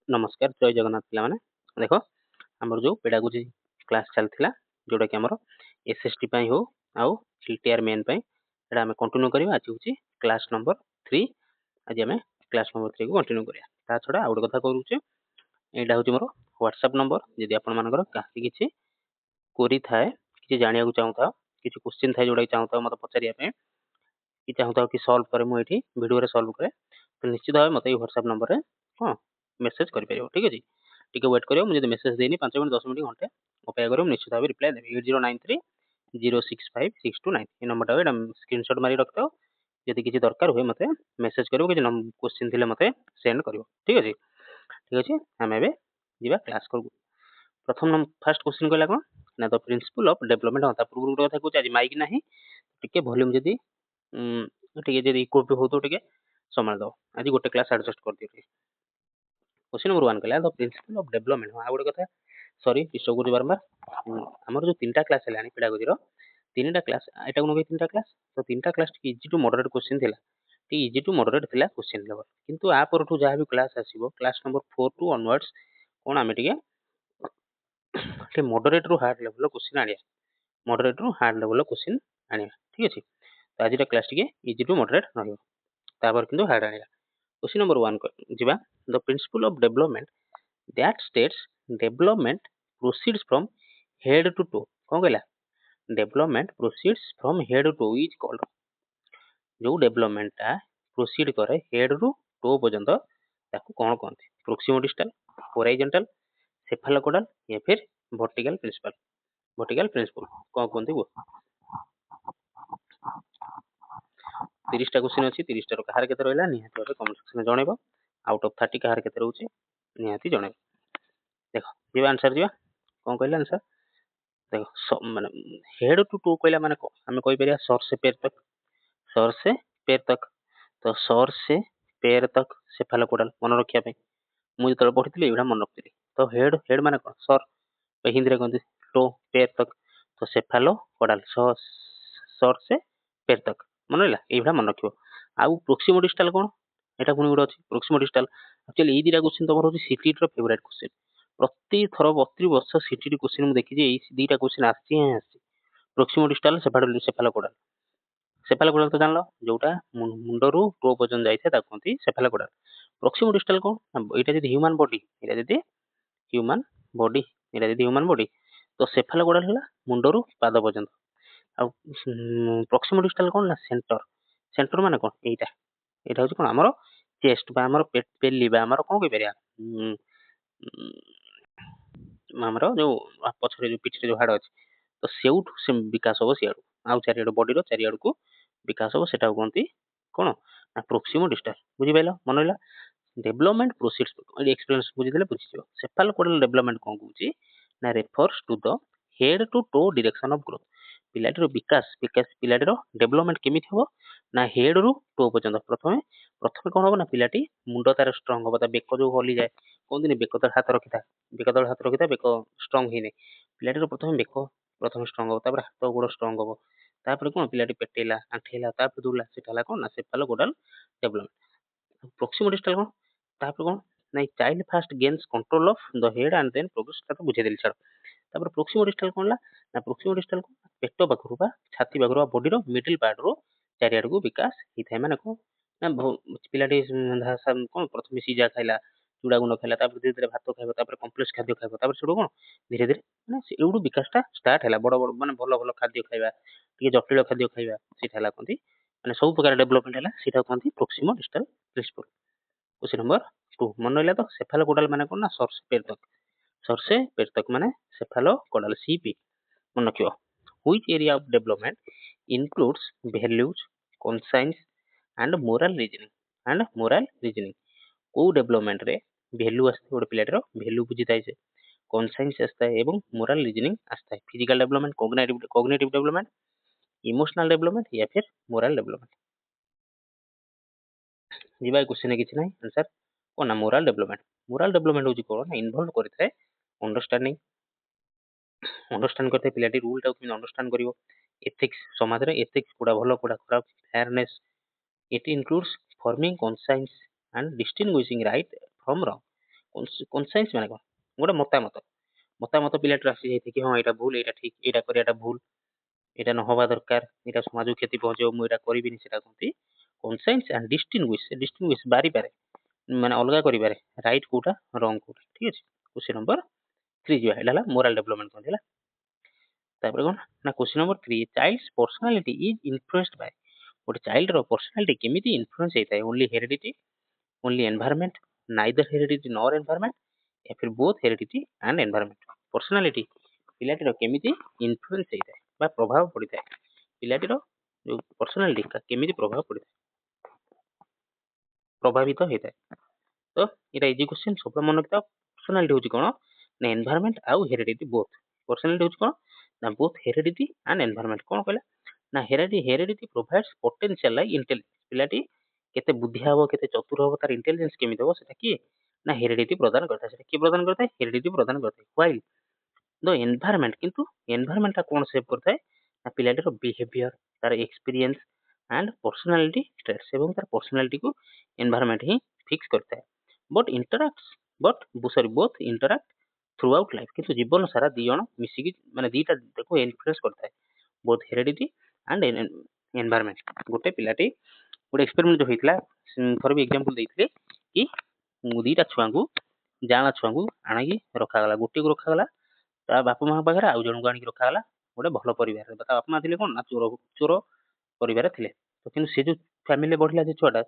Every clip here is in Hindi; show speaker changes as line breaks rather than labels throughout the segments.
नमस्कार जय जगन्नाथ पिलाने देख आमर जो पेडागोजी क्लास चलता जोटा कि आमर एसएसटी हो आउ टीआर मेन एटा आम कंटिन्यू करवा आज हूँ क्लास नंबर 3 आज आम क्लास नंबर 3 को कंटिन्यू करा छड़ा आउ गोटे कथा करूचे यहाँ हूँ मोर व्हाट्सएप नंबर जदि आपर कहीं किसी क्वेरी थाए कि जाना चाहूता किसी क्वेश्चन थाए जोटा चाहूता मत पचारे कि चाहूता कि सल्व करे मुझे वीडियो सल्व करे तो निश्चित भाव मत व्हाट्सएप नंबर में हाँ मेसेज कर ठीक अच्छे टी वेट कर मुझे मेसेज देनी 5 मिनट 10 मिनट घंटे अपेक्षा कर निश्चित भाव रिप्लाई देवी 8093 065 629 ये नंबर स्क्रीनशॉट मारी रखता जब किसी दरकार हुए मत मेसेज कर क्वेश्चन थे मत सेंड कर ठीक अच्छे आम ए जा क्लास कर प्रथम फास्ट क्वेश्चन कहला कौन ना द प्रिंसिपल ऑफ डेवलपमेंट हाँ पूर्व गोटे कथा कहूँ आज माइक ना टी वॉल्यूम जदि इक्वल टू हो तो टे संभाल दो आज गोटे क्लास एडजस्ट कर दिए क्वेश्चन नंबर 1 कहला द प्रिंसिपल ऑफ डेवलपमेंट हाँ गोटे कथा सॉरी डिस्टर्ब कर बारंबार आमर जो 3टा क्लास है पेडागोजी 3टा क्लास एटा को 3टा क्लास तो 3टा class easy to moderate question थिला इजी टू मॉडरेट थिला क्वेश्चन लेवल किंतु आ परठू जहाँ भी क्लास आसीबो क्लास नंबर 4 टू ऑनवर्ड्स कोन आमे टिके मॉडरेट रू हार्ड लेवल क्वेश्चन आनिया मॉडरेट रू हार्ड लेवल क्वेश्चन आनिया ठीक अछि तो आज क्लास टिके इजी टू मॉडरेट रहयो तापर किंतु हार्ड आनिया क्वेश्चन नंबर 1 जिबा the principle of development that states development proceeds from head to toe कौन कहला development proceeds from head to toe is called जो डेवलपमेंट टा प्रोसीड करे हेड रु टो पर्यंत ताको कौन कहते प्रोक्सिमोडिस्टल होराइजॉन्टल सेफालोकोडल या फिर वर्टिकल प्रिंसिपल कौन कहते वो 30टा क्वेश्चन अछि 30टा रो कहार केते रहला निहाती भाबे कमेंट सेक्शन में जणेबो आउट ऑफ 30 कहार केते रहउची निहाती जणेबो देखो जीवा आंसर जीवा कौन कहला आंसर देखो माने हेड टू टो कहला माने को हमें कहि परिया सर से पैर तक तो सर से पैर तक सेफालोकोडल मन रखिया पे मु जतले पढितली एबडा मन रखतिली तो हेड हेड माने कोन सर हिंदी रे कहते टो पैर तक तो सेफालोकोडल सर से पैर तक मन रहिला एबडा मन रखियो आउ प्रोक्सिमोडिस्टल कोन एटा पुनी गुड अछि प्रोक्सिमोडिस्टल एक्चुअली ई दिटा क्वेश्चन तमर होची सीटीटी रो फेवरेट क्वेश्चन प्रति थर 32 वर्ष सीटीटी क्वेश्चन मु देखि जे ई दिटा क्वेश्चन आछि प्रोक्सिमोडिस्टल सेफालोकोडल सेफालोकोडल तो जानलो जोटा मुंडरू टो पर्यंत जाइथे ता कहती सेफालोकोडल प्रोक्सिमोडिस्टल कोन एटा जदी ह्यूमन बॉडी ह्यूमन बॉडी तो सेफालोकोडल हला मुंडरू पाद पर्यंत आ प्रोक्सिमोडिस्टल कोन ना सेंटर सेंटर माने कोन एटा एटा होची कोन हमर चेस्ट बा हमर पेली बा हमर कोन कहि परिया हमर जो पछरे जो पिठरे जो हाड अछि तो सेउठ से विकास हो सियाडू आउ चारियाडू बॉडी रो चारियाडू को विकास हो सेटा कहती कोन ना प्रोक्सिमोडिस्टल बुझि पाइलो मन होला डेवलपमेंट प्रोसीड्स एक्सपीरियंस बुझिदेले बुझिजियो सेफालोकोडल डेवलपमेंट कोन कहूची ना refers to the head to toe direction of growth पिलाटीर विकास विकास पिलाटीर डेवलपमेंट केमिति हो ना हेड रु टो पर्यंत प्रथमे प्रथमे कोन हो ना पिलाटी मुंड तार स्ट्रांग हो ता बेक जो हली जाए कहते बेक तल हाथ रखिता बेक स्ट्रांग हिने पिलाटीर प्रथमे बेक प्रथमे स्ट्रांग हो तापर हाथ गोड़ स्ट्रांग हो तापर कोन पिलाटी पेटेला आंठेला तापर दुला सेटा हला कोन ना सेफालोकोडल डेवलपमेंट प्रोक्सिमोडिस्टल कोन तापर कोन ना child fast gains control of the head and then progress ता बुझे देली छाड़ तापर प्रोक्सिमोडिस्टल कोन ला ना प्रोक्सिमोडिस्टल को पेट पाखरु बा छाती पाखरु बॉडी रो मिडिल पार्ट रो चारियाड को विकास हिथाय माने को ना पिलाटी कोन प्रथमे सीजा खाइला चूड़ा गुंड खाइला तापर धीरे धीरे भात खाइबो तापर कॉम्प्लेक्स खाद्य खाइबो तापर सेडो कोन धीरे धीरे माने एउडू विकास ता स्टार्ट हैला बड़ बड़ माने भलो भलो खाद्य खाइबा टिके जटिल खाद्य खाइबा सेटा हला कोंती माने सब प्रकार डेवलपमेंट हैला सेटा कोंती प्रोक्सिमोडिस्टल प्रिंसिपल क्वेश्चन नंबर 2 मन रहला तो सेफालोकोडल माने कोन ना सर से पैर तक माने सेफालोकोडल सीपी मन रखियो which area of development includes values conscience and moral reasoning को डेवलपमेंट रे वैल्यू आस्ते गोटे पिलाटर वैल्यू बुझिताय से कॉन्साइंस आस्ता है एवं मोरल रीजनिंग आस्ता है physical development cognitive development emotional development या फिर मोरल डेवलपमेंट जीवा क्वेश्चन किछि नै आंसर कोना मोरल डेवलपमेंट होची कोन इन्वॉल्व करथाय अंडरस्टैंड करते पिलाटी रूल टा कि अंडरस्टैंड करिवो एथिक्स समाज रे एथिक्स कोडा भलो कोडा खराब fairness it includes forming conscience and distinguishing right from wrong conscience ମାନେ କଣ ଗୋଟେ ମତାମତ ପିଲାଟିର ଆସି ଯାଇଥାଏ କି ହଁ ଏଇଟା ଭୁଲ ଏଇଟା ଠିକ ଏଇଟା କରିବାଟା ଭୁଲ ଏଇଟା ନ ହବା ଦରକାର ଏଇଟା ସମାଜକୁ କ୍ଷତି ପହଞ୍ଚିବ ମୁଁ ଏଇଟା କରିବିନି ସେଟା କୁହନ୍ତି କନସାଇନ୍ସ ଆଣ୍ଡ ଡିଷ୍ଟିଂଗୁଇଶ ବାରିପାରେ ମାନେ ଅଲଗା କରିପାରେ ରାଇଟ କୋଉଟା ରଙ୍ଗ କୋଉଟା ଠିକ ଅଛି। କ୍ୱେଶ୍ଚନ ନମ୍ବର 3 ଯିବା ଏଇଟା ହେଲା ମୋରାଲ ଡେଭଲପମେଣ୍ଟ କୁହନ୍ତି ହେଲା। ତାପରେ କଣ ନା question number 3 child's personality is influenced by ଗୋଟେ ଚାଇଲ୍ଡର ପର୍ସନାଲିଟି କେମିତି ଇନଫ୍ଲୁଏନ୍ସ ହେଇଥାଏ only heredity only environment neither heredity nor environment या फिर both heredity and environment personality ପିଲାଟିର କେମିତି ଇନଫ୍ଲୁଏନ୍ସ ହେଇଥାଏ ବା ପ୍ରଭାବ ପଡିଥାଏ ପିଲାଟିର ଯୋଉ ପର୍ସନାଲିଟି କେମିତି ପ୍ରଭାବିତ ହେଇଥାଏ। ତ ଏଇଟା ଇଜି କ୍ୱେଶ୍ଚନ ସବୁ ମନେ ରଖିଥାଅ। ପର୍ସନାଲିଟି ହଉଛି କଣ ନା ଏନଭାୟରମେଣ୍ଟ ଆଉ ହେରିଡିଟି ବୋଥ। ପର୍ସନାଲିଟି ହଉଛି କଣ ନା ବୋଥ ହେରିଡିଟି ଆଣ୍ଡ ଏନଭାୟରମେଣ୍ଟ। କଣ କହିଲା ନା heredity provides potential like intelligence ପିଲାଟି କେତେ ବୁଦ୍ଧି ହବ କେତେ ଚତୁର ହବ ତାର ଇଣ୍ଟେଲିଜେନ୍ସ କେମିତି ହବ ସେଟା କିଏ ନା ହେରିଡିଟି ପ୍ରଦାନ କରିଥାଏ। ସେଟା କିଏ ପ୍ରଦାନ କରିଥାଏ ହେରିଡିଟି ପ୍ରଦାନ କରିଥାଏ। ହ୍ୱାଇଲ ଦ ଏନଭାୟରମେଣ୍ଟ କିନ୍ତୁ ଏନଭାୟରମେଣ୍ଟଟା କଣ ସେଭ୍ କରିଥାଏ ନା ପିଲାଟିର ବିହେଭିୟର ତାର ଏକ୍ସପିରିଏନ୍ସ ଆଣ୍ଡ ପର୍ସନାଲିଟି ଟ୍ରେଟ୍ସ ଏବଂ ତାର ପର୍ସନାଲିଟିକୁ ଏନଭାୟରମେଣ୍ଟ ହିଁ ଫିକ୍ସ କରିଥାଏ। Both Interact through out life କିନ୍ତୁ ଜୀବନ ସାରା ଦି ଜଣ ମିଶିକି ମାନେ ଦିଟା ତାକୁ ଇନଫ୍ଲୁଏନ୍ସ କରିଥାଏ ବୋଥ ହେରିଡିଟି ଆଣ୍ଡ ଏନଭାୟରମେଣ୍ଟ। ଗୋଟେ ପିଲାଟି ଗୋଟେ ଏକ୍ସପେରିମେଣ୍ଟ ଯୋଉ ହେଇଥିଲା ଥରେ ବି ଏକ୍ଜାମ୍ପଲ ଦେଇଥିଲେ କି ଦିଟା ଛୁଆଙ୍କୁ ଜାଆଁଳା ଛୁଆଙ୍କୁ ଆଣିକି ରଖାଗଲା ଗୋଟିଏକୁ ରଖାଗଲା ତା ବାପା ମାଙ୍କ ପାଖରେ ଆଉ ଜଣଙ୍କୁ ଆଣିକି ରଖାଗଲା ଗୋଟେ ଭଲ ପରିବାରରେ ତା ବାପା ମା ଥିଲେ କଣ ନା ଚୋର ପରିବାର ଥିଲେ ତ କିନ୍ତୁ ସେ ଯୋଉ ଫ୍ୟାମିଲିରେ ବଢିଲା ସେ ଛୁଆଟା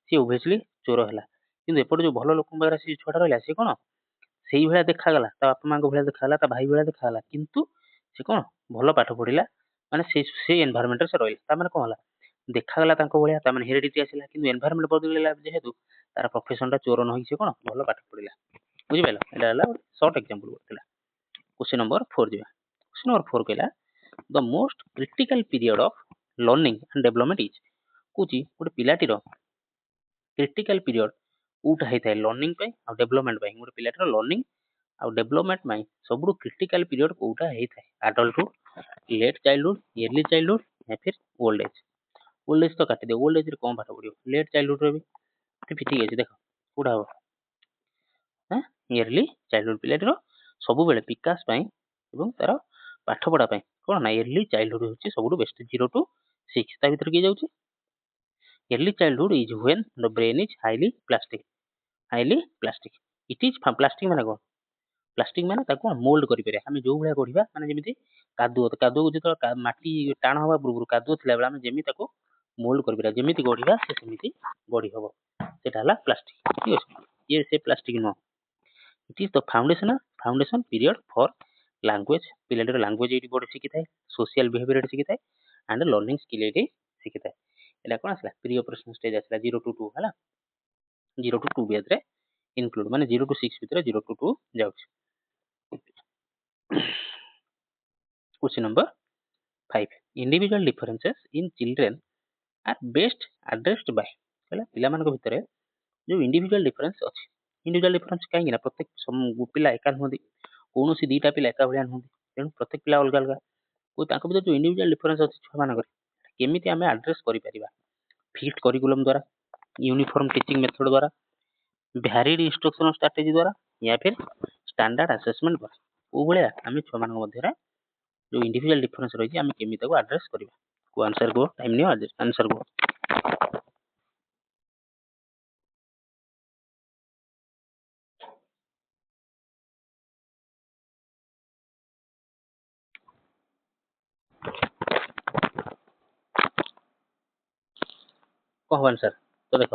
ସିଏ ଓଭିୟସଲି ଚୋର ହେଲା କିନ୍ତୁ ଏପଟେ ଯୋଉ ଭଲ ଲୋକଙ୍କ ପାଖରେ ସେ ଛୁଆଟା ରହିଲା ସେ କଣ ସେଇ ଭଳିଆ ଦେଖାଗଲା ତା ବାପା ମାଙ୍କ ଭଳିଆ ଦେଖାଗଲା ତା ଭାଇ ଭଳିଆ ଦେଖାଗଲା କିନ୍ତୁ ସେ କଣ ଭଲ ପାଠ ପଢିଲା ମାନେ ସେ ଏନଭାୟରମେଣ୍ଟରେ ସେ ରହିଲା ତା ମାନେ କଣ ହେଲା ଦେଖାଗଲା ତାଙ୍କ ଭଳିଆ ତା ମାନେ ହେରିଡିଟି ଆସିଲା କିନ୍ତୁ ଏନଭାୟରମେଣ୍ଟ ବଦଳିଲା ଯେହେତୁ ତାର ପ୍ରଫେସନ ଟା ଚୋର ନ ହେଇକି ସେ କଣ ଭଲ ପାଠ ପଢିଲା। ବୁଝିପାରିଲ ଏଇଟା ହେଲା ସର୍ଟ ଏକ୍ଜାମ୍ପଲ ଥିଲା। क्वेश्चन नंबर 4 ଯିବା। क्वेश्चन नंबर 4 କହିଲା the most critical period of learning and development is କହୁଛି ଗୋଟେ ପିଲାଟିର କ୍ରିଟିକାଲ ପିରିୟଡ କୋଉଟା ହେଇଥାଏ ଲର୍ନିଂ ପାଇଁ ଆଉ ଡେଭଲପମେଣ୍ଟ ପାଇଁ ଗୋଟେ ପିଲାଟିର ଲର୍ନିଂ ଆଉ ଡେଭଲପମେଣ୍ଟ ପାଇଁ ସବୁଠୁ କ୍ରିଟିକାଲ ପିରିୟଡ କୋଉଟା ହେଇଥାଏ ଆଡଲ୍ଟହୁଡ लेट चाइल्डहुड अर्ली चाइल्डहुड या फिर ओल्ड एज। ओल्ड एज तो काटी दियो ओल्ड एज रे कौन पाठ पढ़ियो लेट चाइल्डहुड रे भी ठीक है देखो कोडा हो हां अर्ली चाइल्डहुड पिलाटिर सब बेले विकास ପାଇଁ ଏବଂ ତାର ପାଠ ପଢା ପାଇଁ କଣ ନା अर्ली चाइल्डहुड ହେଉଛି ସବୁଠୁ ବେଷ୍ଟ 0 to 6 ତା ଭିତରେ କିଏ ଯାଉଛି early childhood is when the brain is highly plastic it is plastic माने कौन प्लास्टिक माने ताको मोल्ड करि पारे हम जो भलिया गढिबा माने जेमिति कादुओ जेतो माटी टाण हवा पूर्व कादुओ थिला बेला हम जेमि ताको मोल्ड करि पारे जेमिति गढिबा से सेमिति गढि हबो सेटा हला प्लास्टिक ठीक अछि ये से plastic no it is the foundation period for language पिलेटर लैंग्वेज एटी बड सिखिथाय सोशल बिहेवियर एटी सिखिथाय एंड लर्निंग स्किल एटी सिखिथाय एला कोन आसला प्री ऑपरेशन स्टेज आसला 0 to 2 हला 0 to 2 बेस रे इंक्लूड माने 0 to 6 भितर 0 to 2 जाउछ। Question number 5 individual differences in children are best addressed by कहला पिला मानक भितरे जो इंडिविजुअल डिफरेंस अछि इंडिविजुअल डिफरेंस काहे ना प्रत्येक पिला एका नहदी कोनोसी दीटा पिला एका भलिया नहदी तेनु प्रत्येक पिला अलग अलग को ताको भितर जो इंडिविजुअल डिफरेंस अछि छुआ मानक केमिति हमें एड्रेस करि परिबा फिक्स्ड करिकुलम द्वारा यूनिफॉर्म टीचिंग मेथड द्वारा भैरिड इंस्ट्रक्शनल स्ट्रेटजी द्वारा या फिर स्टैंडर्ड असेसमेंट द्वारा ओ भलिया हमें छुआ मानक मध्य जो इंडिविजुअल डिफरेंस रही है केमी एड्रेस करवा को आंसर को टाइम नियो आंसर को कह आंसर तो देख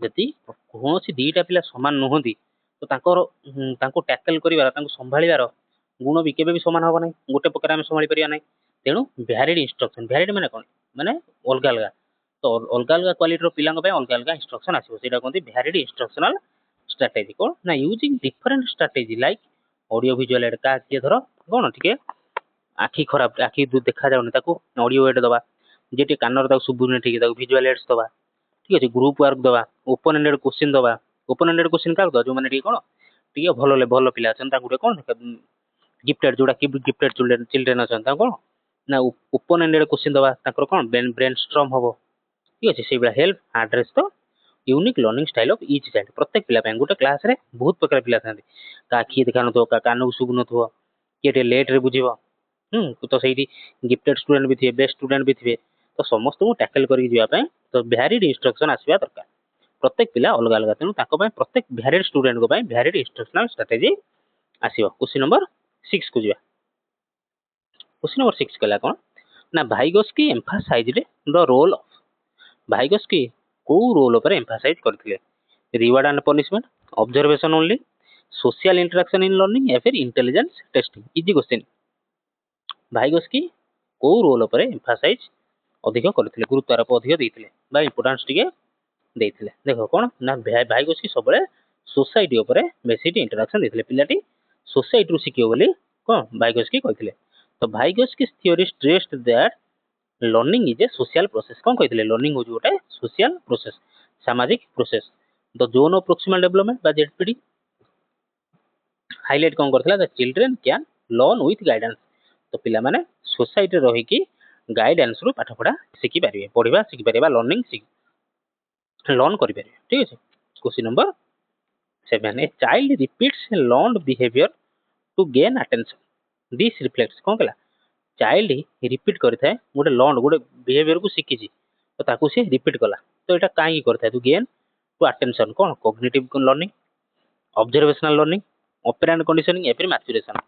जदि कौन दीटा पिला समान नुहति तो तांको टैकल करिवार तांको संभाळिवार गुण भी केबे भी समान हबो नै गोटे प्रकार हम संभाळी परिया नै तेणु भैरिड इंस्ट्रक्शन भैरिड माने कोन माने अलग अलग तो अलग अलग क्वालिटी रो पिलांग पे अलग अलग इंस्ट्रक्शन आसीबो सेटा कोनती भैरिड इंस्ट्रक्शनल स्ट्रेटजी कोन ना using different strategy like audio visual add का के धरो कोन ठीके आखी खराब आखी देखा जाउनी ताको ऑडियो एड दबा जेटे कानर ताको सुबुने ठीक ताको विजुअल एड्स दबा ठीक अछि ग्रुप वर्क दबा ओपन एंडेड क्वेश्चन दबा ओपन एंडेड क्वेश्चन का दो जो माने ठीक कोन ठीक भलो पिला अछन ताको कोन गिफ्टेड जोड़ा कि गिफ्टेड चिल्ड्रेन अछन ता कोन ना ओपन एंडेड क्वेश्चन दबा ताकर कोन ब्रेनस्टॉर्म हबो ठीक अछि से बेला हेल्प एड्रेस तो unique learning style of each child प्रत्येक पिला पे गोटे क्लास रे बहुत प्रकार पिला थांती का आखि देखा नथो का कान को सुगु नथो किए लेट रे बुझिबो तो सही गिफ्टेड स्टूडेंट भी थे बेस्ट स्टूडेंट भी थे तो समस्त को टैकल करके जीवा पे तो भ्यारिड इंस्ट्रक्शन आसीबा दरकार प्रत्येक पिला अलग अलग तेणु ताको पे प्रत्येक भ्यारिड स्टूडेंट को पे भ्यारिड इंस्ट्रक्शनल स्ट्रेटजी आसीबो क्वेश्चन नंबर 6 को जीवा क्वेश्चन नंबर 6 कला कोन ना भाइगोस्की एम्फासाइज्ड द रोल ऑफ भाइगोस्की को रोल पर एम्फासाइज करथिले reward and punishment observation only social interaction in learning या फिर इंटेलिजेंस टेस्टिंग इजी क्वेश्चन भाइगोस्की को रोल पर एम्फासाइज अधिक करथिले गुरुत्व आरोप अधिक देथिले बा इंपोर्टेंस टिके देथिले देखो कोन ना भाइगोस्की सबले सोसाइटी ऊपर बेसी इंटरेक्शन देथिले पिलाटी सोसाइटी रु सिकियो बोली कोन भाइगोस्की कहिथिले तो Vygotsky theory stressed that learning is a social process कौन कहते लर्निंग हूँ गोटे सोशल प्रोसेस सामाजिक process the zone of proximal development बा जेडपीडी हाईलाइट कौन करथिला the children can learn with guidance तो पिला माने सोसाइटी रही कि गाइडेंस रु पाठ पढ़ा शिखि पारिबे पढ़िबा शिखि पारिबा लर्निंग लर्न करि पारिबे ठीक अछि question number 7 a child repeats learned behaviour to gain attention this reflects कौन कला चाइल्ड रिपीट करथाय गोटे लर्न गोटे बिहेवियर को शिखिछि तो ताकू से रिपीट कला तो एटा काई करथाय टू गेन टू अटेंशन कौन cognitive learning observational learning operant conditioning या फिर मैच्योरेशन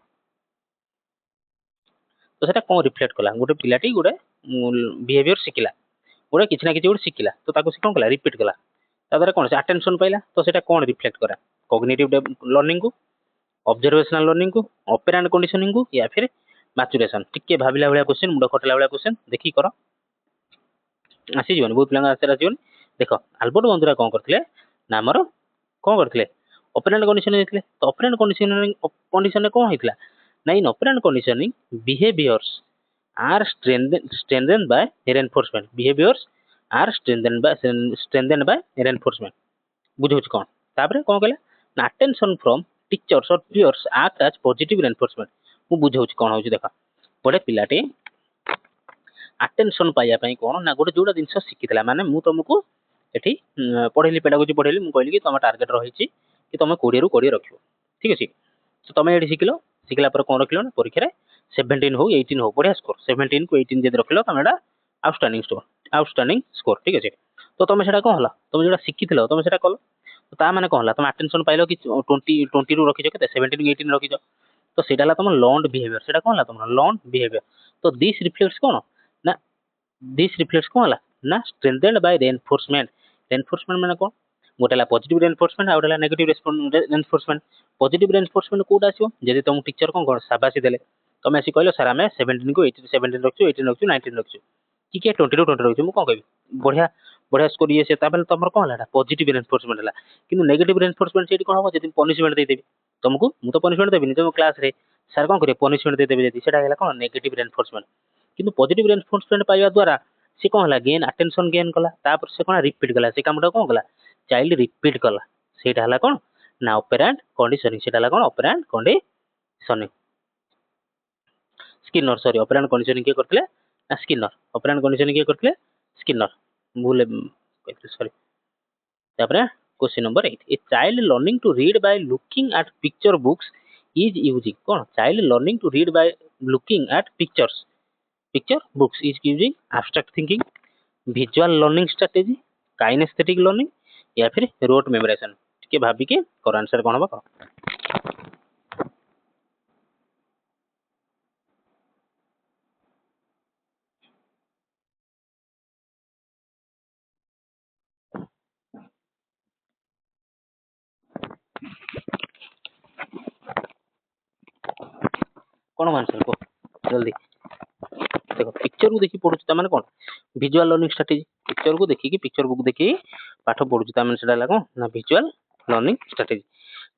तो सेटा कौन रिफ्लेक्ट कला गोटे पिलाटी गोटे बिहेवियर शिखिला गोटे किछि ना किछि गोटे शिखिला तो ताकू से कौन कला रिपीट कला ता द्वारा कौन से अटेंशन पाइला तो सेटा कौन रिफ्लेक्ट करा कॉग्निटिव लर्निंग को ऑब्जर्वेशनल लर्निंग को ऑपरेंट कंडीशनिंग को या फिर मैच्योरेशन टिके भाबिला भलिया क्वेश्चन मुंड खटला भलिया क्वेश्चन देखि करो आसी जीवन बहुत पिला आंसर आसीवन देखो अल्बर्ट बंधुरा कौन करथिले ना हमर कौन करथिले ऑपरेंट कंडीशनिंग देथिले तो ऑपरेंट कंडीशन कौन होइतला ना in operant conditioning behaviours are strengthened by reinforcement behaviours are strengthened by reinforcement बुझौछ कौन तापर कौन कहला ना अटेंशन फ्रॉम टीचर्स और peers act as positive reinforcement मु बुझौछ कौन होछ देखा गोटे पिलाटे अटेंशन पाइया पई कोन ना गोटे जोडा जिंस शिखितला माने मु तुमको एठी पढेली पेडागोजी पढेली मु कहली कि तुम टारगेट रहिछि कि तुम 20 रु 20 रखियो ठीक अछि तो तुम एठी शिखिलो शिखला पर कोन रखिलो ना परीक्षा रे 17 हो 18 हो बढ़िया स्कोर 17 को 18 जदि रखिलो तुम एटा आउटस्टैंडिंग स्कोर ठीक अछि तो तुम सेटा कोन हला तुम जोडा शिखितलो तुम सेटा कलो तो ता माने कोन हला तुम अटेंशन पाइलो कि 20 रु रखिजो केते 17 को 18 रखिजो तो सेटा हला तुम लर्नड बिहेवियर सेटा कोन हला तुम लर्नड बिहेवियर तो दिस रिफ्लेक्ट्स कोन ना दिस रिफ्लेक्ट्स कोन हला ना स्ट्रेंथेन्ड बाय रेनफोर्समेंट माने कोन गोटेला पॉजिटिव रेनफोर्समेंट आ गोटेला नेगेटिव रेनफोर्समेंट पॉजिटिव रेनफोर्समेंट कोड आसीओ जदि तुम टीचर कोन शाबाशी देले तुम आसी कहलो सर हमें 17 को 17 रखछु 18 रखछु 19 रखछु कि के 20 रो 20 रखछु मु कोन कहबी बढ़िया बढ़िया स्कोर ये से ताबेले तमर कोन हला पॉजिटिव रेनफोर्समेंट हला किंतु नेगेटिव रेनफोर्समेंट सेठी कोन हो जदि पनिशमेंट दे देबी तुमको मु तो पनिशमेंट देबी तुम क्लास रे सर कोन करे पनिशमेंट दे देबे जदि सेटा हला कोन नेगेटिव रेनफोर्समेंट किंतु पॉजिटिव रेनफोर्समेंट पाइबा द्वारा से कौन हला गेन अटेंशन गेन कला तापर से कौन रिपीट कला से कामटा कौन कला चाइल्ड रिपीट कला सेटा हला कौन ना ऑपरेंट कंडीशनिंग सेटा हला कौन operant conditioning Skinner sorry operant conditioning के करथले ना स्किनर ऑपरेंट कंडीशनिंग के करथले स्किनर भूले कहते सॉरी तापर question number 8 a child learning to read by looking at picture books is using कौन child learning to read by looking at picture books is using abstract thinking visual learning strategy kinesthetic learning या फिर rote memorization के भाबी के कर आंसर कोन बा कोन आंसर को जल्दी देखो पिक्चर को देखि पढुछ त माने कोन विजुअल लर्निंग स्ट्रेटजी पिक्चर को देखि कि पिक्चर बुक देखि पाठ पढुछ त माने सेटा लागो ना visual learning strategy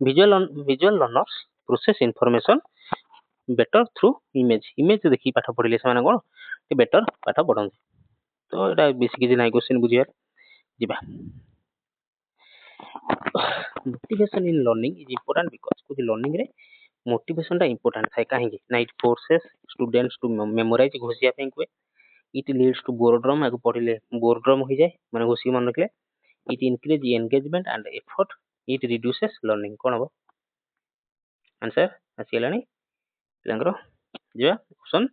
visual learners process information better through image देखि पाठ पढिले से माने कोन कि बेटर पाठ पढन तो एटा बेसिक किछि नाही क्वेश्चन बुझियार जिबा motivation in learning is important because कुछ लर्निंग रे मोटिवेशन टा इंपोर्टेंट थाए काहे कि ना it forces students to memorise घोषिया पे इट लीड्स टू बोरड्रम आगु पढिले बोरड्रम हो जाए माने घोषि मन रखले it increase engagement and effort, it reduces learning। କଣ ହବ आंसर ଆସିଗଲାଣି ପିଲାଙ୍କର ଯିବା ଅପସନ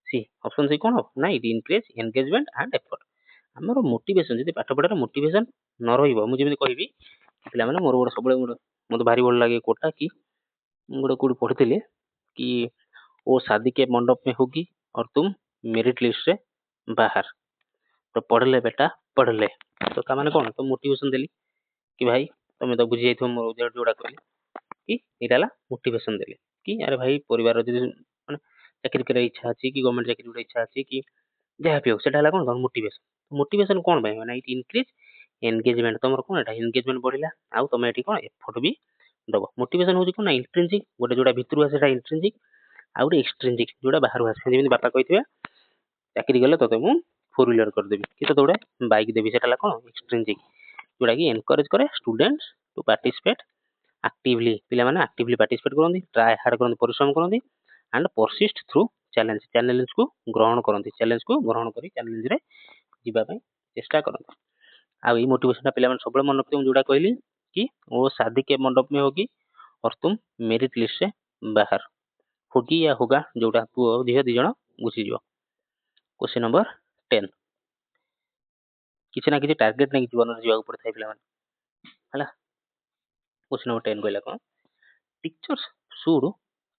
ସି। ଅପସନ ସି କଣ ହବ ନା it increase engagement and effort। ଆମର ମୋଟିଭେସନ ଯଦି ପାଠ ପଢାର ମୋଟିଭେସନ ନ ରହିବ, ମୁଁ ଯେମିତି କହିବି ପିଲାମାନେ ମୋର ଗୋଟେ ସବୁବେଳେ ମତେ ଭାରି ଭଲ ଲାଗେ କୋଟା କି ମୁଁ ଗୋଟେ କୋଉଠି ପଢିଥିଲି कि वो शादी के मंडप में होगी और तुम मेरिट लिस्ट से बाहर, तो पढ़ ले बेटा पढ़ ले। तो ता माने कौन तो मोटिवेशन देली कि भाई तुम तो बुझी जाइथो मोर जोड़ा कहली कि एटा ला मोटिवेशन देली कि अरे भाई परिवार जदी माने चाकरी करे इच्छा अछि कि गवर्नमेंट चाकरी करे इच्छा अछि कि जहा भी हो सेटा ला कोन मोटिवेशन। मोटिवेशन कोन भाई माने इट इंक्रीज एंगेजमेंट, तमर कोन एटा एंगेजमेंट बढ़िला आउ तमे एटी कोन एफर्ट भी दबो। मोटिवेशन होची कोन इंट्रिंसिक गोटे जोड़ा भितरु आसे सेटा इंट्रिंसिक आउ गोटे एक्सट्रिंसिक जोड़ा बाहर आसे जेମିତି बापा कहिथिबे चाकरी गले तते मु 4 व्हीलर कर देबी कि तो जोड़े बाइक देबी सेटा ला कोन एक्सट्रिंसिक जोड़ा कि एनकरेज करे स्टूडेंट्स टू पार्टिसिपेट एक्टिवली। पिला माने एक्टिवली पार्टिसिपेट करंदी, ट्राई हार्ड करंदी, परिश्रम करंदी and persist through challenge. Challenge को ग्रहण करंदी, चैलेंज को ग्रहण करी चैलेंज रे जीवा पई चेष्टा करंदी। आ ई मोटिवेशन पिला माने सबले मन रखियो जोड़ा कहली कि वो शादी के मंडप में होगी और तुम मेरिट लिस्ट से बाहर, होगी या होगा जोड़ा पुओ झियो दी जण बुझी जियो। क्वेश्चन नंबर 10 किछि ना किछि टारगेट नै जीवन रे जीवा पड़थाय पिला माने हला। क्वेश्चन नंबर 10 कहला कोन टीचर्स शुड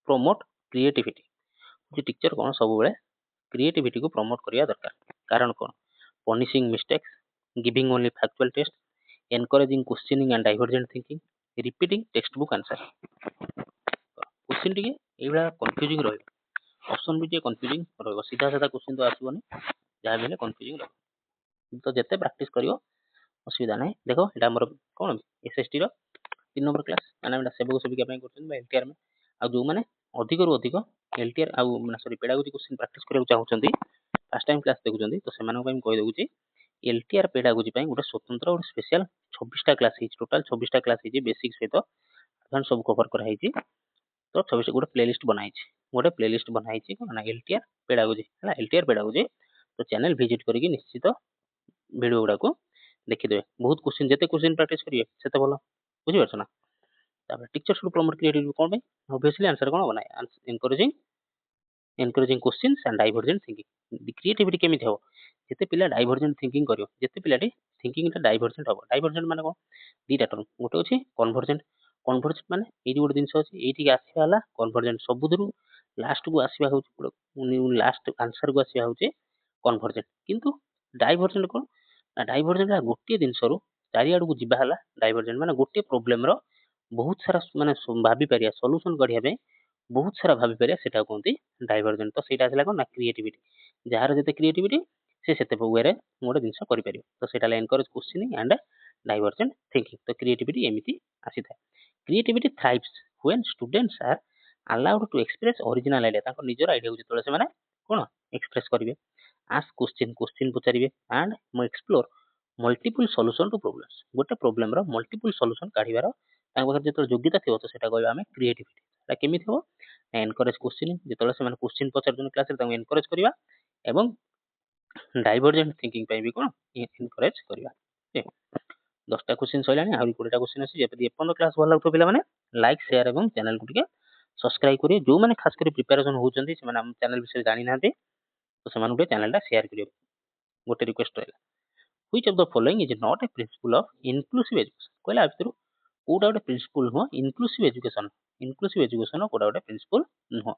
प्रमोट क्रिएटिविटी। जे टीचर कोन सब बेले क्रिएटिविटी को प्रमोट करिया दरकार। कारण कोन punishing mistakes, giving only factual test, encouraging questioning and divergent thinking, repeating text book answer. Question टिके एबा कंफ्यूजिंग रहइबो, ऑप्शन भी जे कंफ्यूजिंग रहइबो, सीधा साधा क्वेश्चन तो आसीबोनी, जहा बेले कंफ्यूजिंग रहइबो। तो जते प्रैक्टिस करियो असुविधा नै। देखो एटा हमर कोन एसएसटी रो 3 नंबर क्लास माने एटा सेबक सेबिका पय करछन बा एलटीआर में आ जो माने अधिक रु अधिक एलटीआर आ माने सॉरी पेडागोजी क्वेश्चन प्रैक्टिस करियो चाहउछंती, फर्स्ट टाइम क्लास देखुछंती, तो सेमानन पय कहि दउची एलटीआर पेडागोजी पय गोटे स्वतंत्र और स्पेशल 26 टा क्लास हिच, टोटल 26 टा क्लास हिच बेसिक सहित अडवांस सब कवर करा हिची। तो 26 गोटे प्लेलिस्ट बनाइछि, गोटे प्लेलिस्ट बनाइछि कोन ना एलटीआर पेडागोजी हला। एलटीआर पेडागोजी तो चैनल विजिट करिकि निश्चित वीडियो गुडा को देखि देबे। बहुत क्वेश्चन जते क्वेश्चन प्रैक्टिस करिवे सेते भलो, बुझि परछ ना। तापर टीचर शुड प्रमोट क्रिएटिविटी कोन भाई ऑब्वियसली आंसर कोन बनाए encouraging questions and divergent thinking. Creativity केमिति हो जते पिला डाइवर्जेंट थिंकिंग करियो, जते पिलाटी थिंकिंग टा डाइवर्जेंट हो। डाइवर्जेंट माने कोन दीटा टर्म, गोटे अछि कन्वर्जेंट। कन्वर्जेंट माने एइ गोटे जिंस अछि एइठी आसीबा हला कन्वर्जेंट, सबुदरु लास्ट को आसीबा होछि लास्ट आंसर को आसीबा होछि कन्वर्जेंट। किंतु डाइवर्जेंट कोन डाइवर्जेंट गोटे जिंस रु चारि आडू को जिबा हला डाइवर्जेंट माने गोटे प्रॉब्लम रो बहुत सारा माने भाबी परिया सॉल्यूशन कढिया पे बहुत सारा भाबी परिया सेटा कोनती डाइवर्जेंट। तो सेटा आसला कोन ना क्रिएटिविटी। जार जते क्रिएटिविटी से सेते वे रे गोटे जिंस करि परियो। तो सेटा ला encourage questioning and divergent thinking. तो क्रिएटिविटी एमिति आसी थाए। Creativity thrives when students are allowed to express original idea. ताको निजर आइडिया को जतले से माने कोन एक्सप्रेस करिवे, आस्क क्वेश्चन क्वेश्चन पचारिवे एंड मो explore multiple solution to problems. गोटे प्रॉब्लम रो मल्टीपल सॉल्यूशन काढिबार तांग पाखर जतले योग्यता थिबो तो सेटा कहबा हमें क्रिएटिविटी। एटा केमिति हो एनकरेज क्वेश्चनिंग, जतले से माने क्वेश्चन पचारजन क्लास रे तांग एनकरेज करिवा एवं डाइवर्जेंट थिंकिंग पय भी कोन एनकरेज करिवा। ठीक 10 टा क्वेश्चन सइलानी आहुरी 20 टा क्वेश्चन अछि। जति एपन क्लास भल लागतो पिला माने लाइक शेयर एवं चैनल को टिके सब्सक्राइब करियो। जो माने खास करी प्रिपरेशन होउचंती से माने हम चैनल विषय जानि नांती तो सेमान को चैनल टा शेयर करियो। गोटे रिक्वेस्ट रहला which of the following is not A principle of inclusive education. कहला भितरु कोडा गोटे प्रिंसिपल हो इंक्लूसिव एजुकेशन। इंक्लूसिव एजुकेशन कोडा गोटे प्रिंसिपल नो।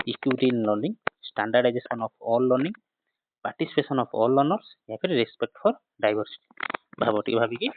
Equity in learning, standardization of all learning, participation of all learners या फिर रिस्पेक्ट फॉर डाइवर्सिटी। भाबटी भाबी की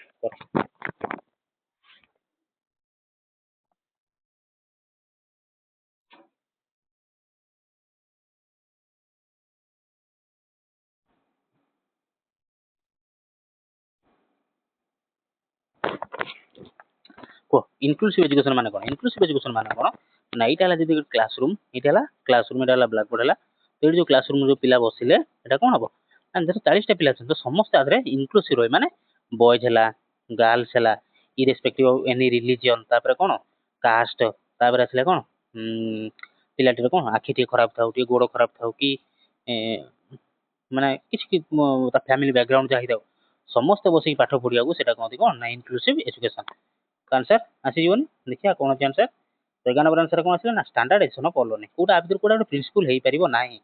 को इंक्लूसिव एजुकेशन माने कोन। इंक्लूसिव एजुकेशन माने कोन ना एटा हला जदी क्लासरूम, एटा हला क्लासरूम, एटा हला ब्लैक बोर्ड हला। तो जो क्लासरूम जो पिला बसिले एटा कोन हबो ना जैसे 40 टा पिला छन तो समस्त आदरे इंक्लूसिव रही माने बॉयज हला गर्ल्स हला इरेस्पेक्टिव ऑफ एनी रिलीजन, तापर कोन कास्ट, तापर आसले कोन पिलाटीर कोन आखि टे खराब थाउ, टे गोड़ खराब थाउ कि माने किछ कि ता फैमिली बैकग्राउंड जाहि थाउ ସମସ୍ତେ ବସିକି ପାଠ ପଢିବାକୁ ସେଟା କହନ୍ତି କଣ ନା ଇନକ୍ଲୁସିଭ ଏଜୁକେସନ। ଆନ୍ସର ଆସିଯିବନି, ଦେଖିବା କଣ ଅଛି ଆନ୍ସର। 11 ନମ୍ବର ଆନ୍ସର କଣ ଆସିଲା ନା ଷ୍ଟାଣ୍ଡାର୍ଡାଇଜେସନ ଅଫ ଲର୍ନିଂ। କୋଉଟା ଆ ଭିତରୁ କୋଉଟା ଗୋଟେ ପ୍ରିନ୍ସିପଲ ହେଇପାରିବ ନାହିଁ।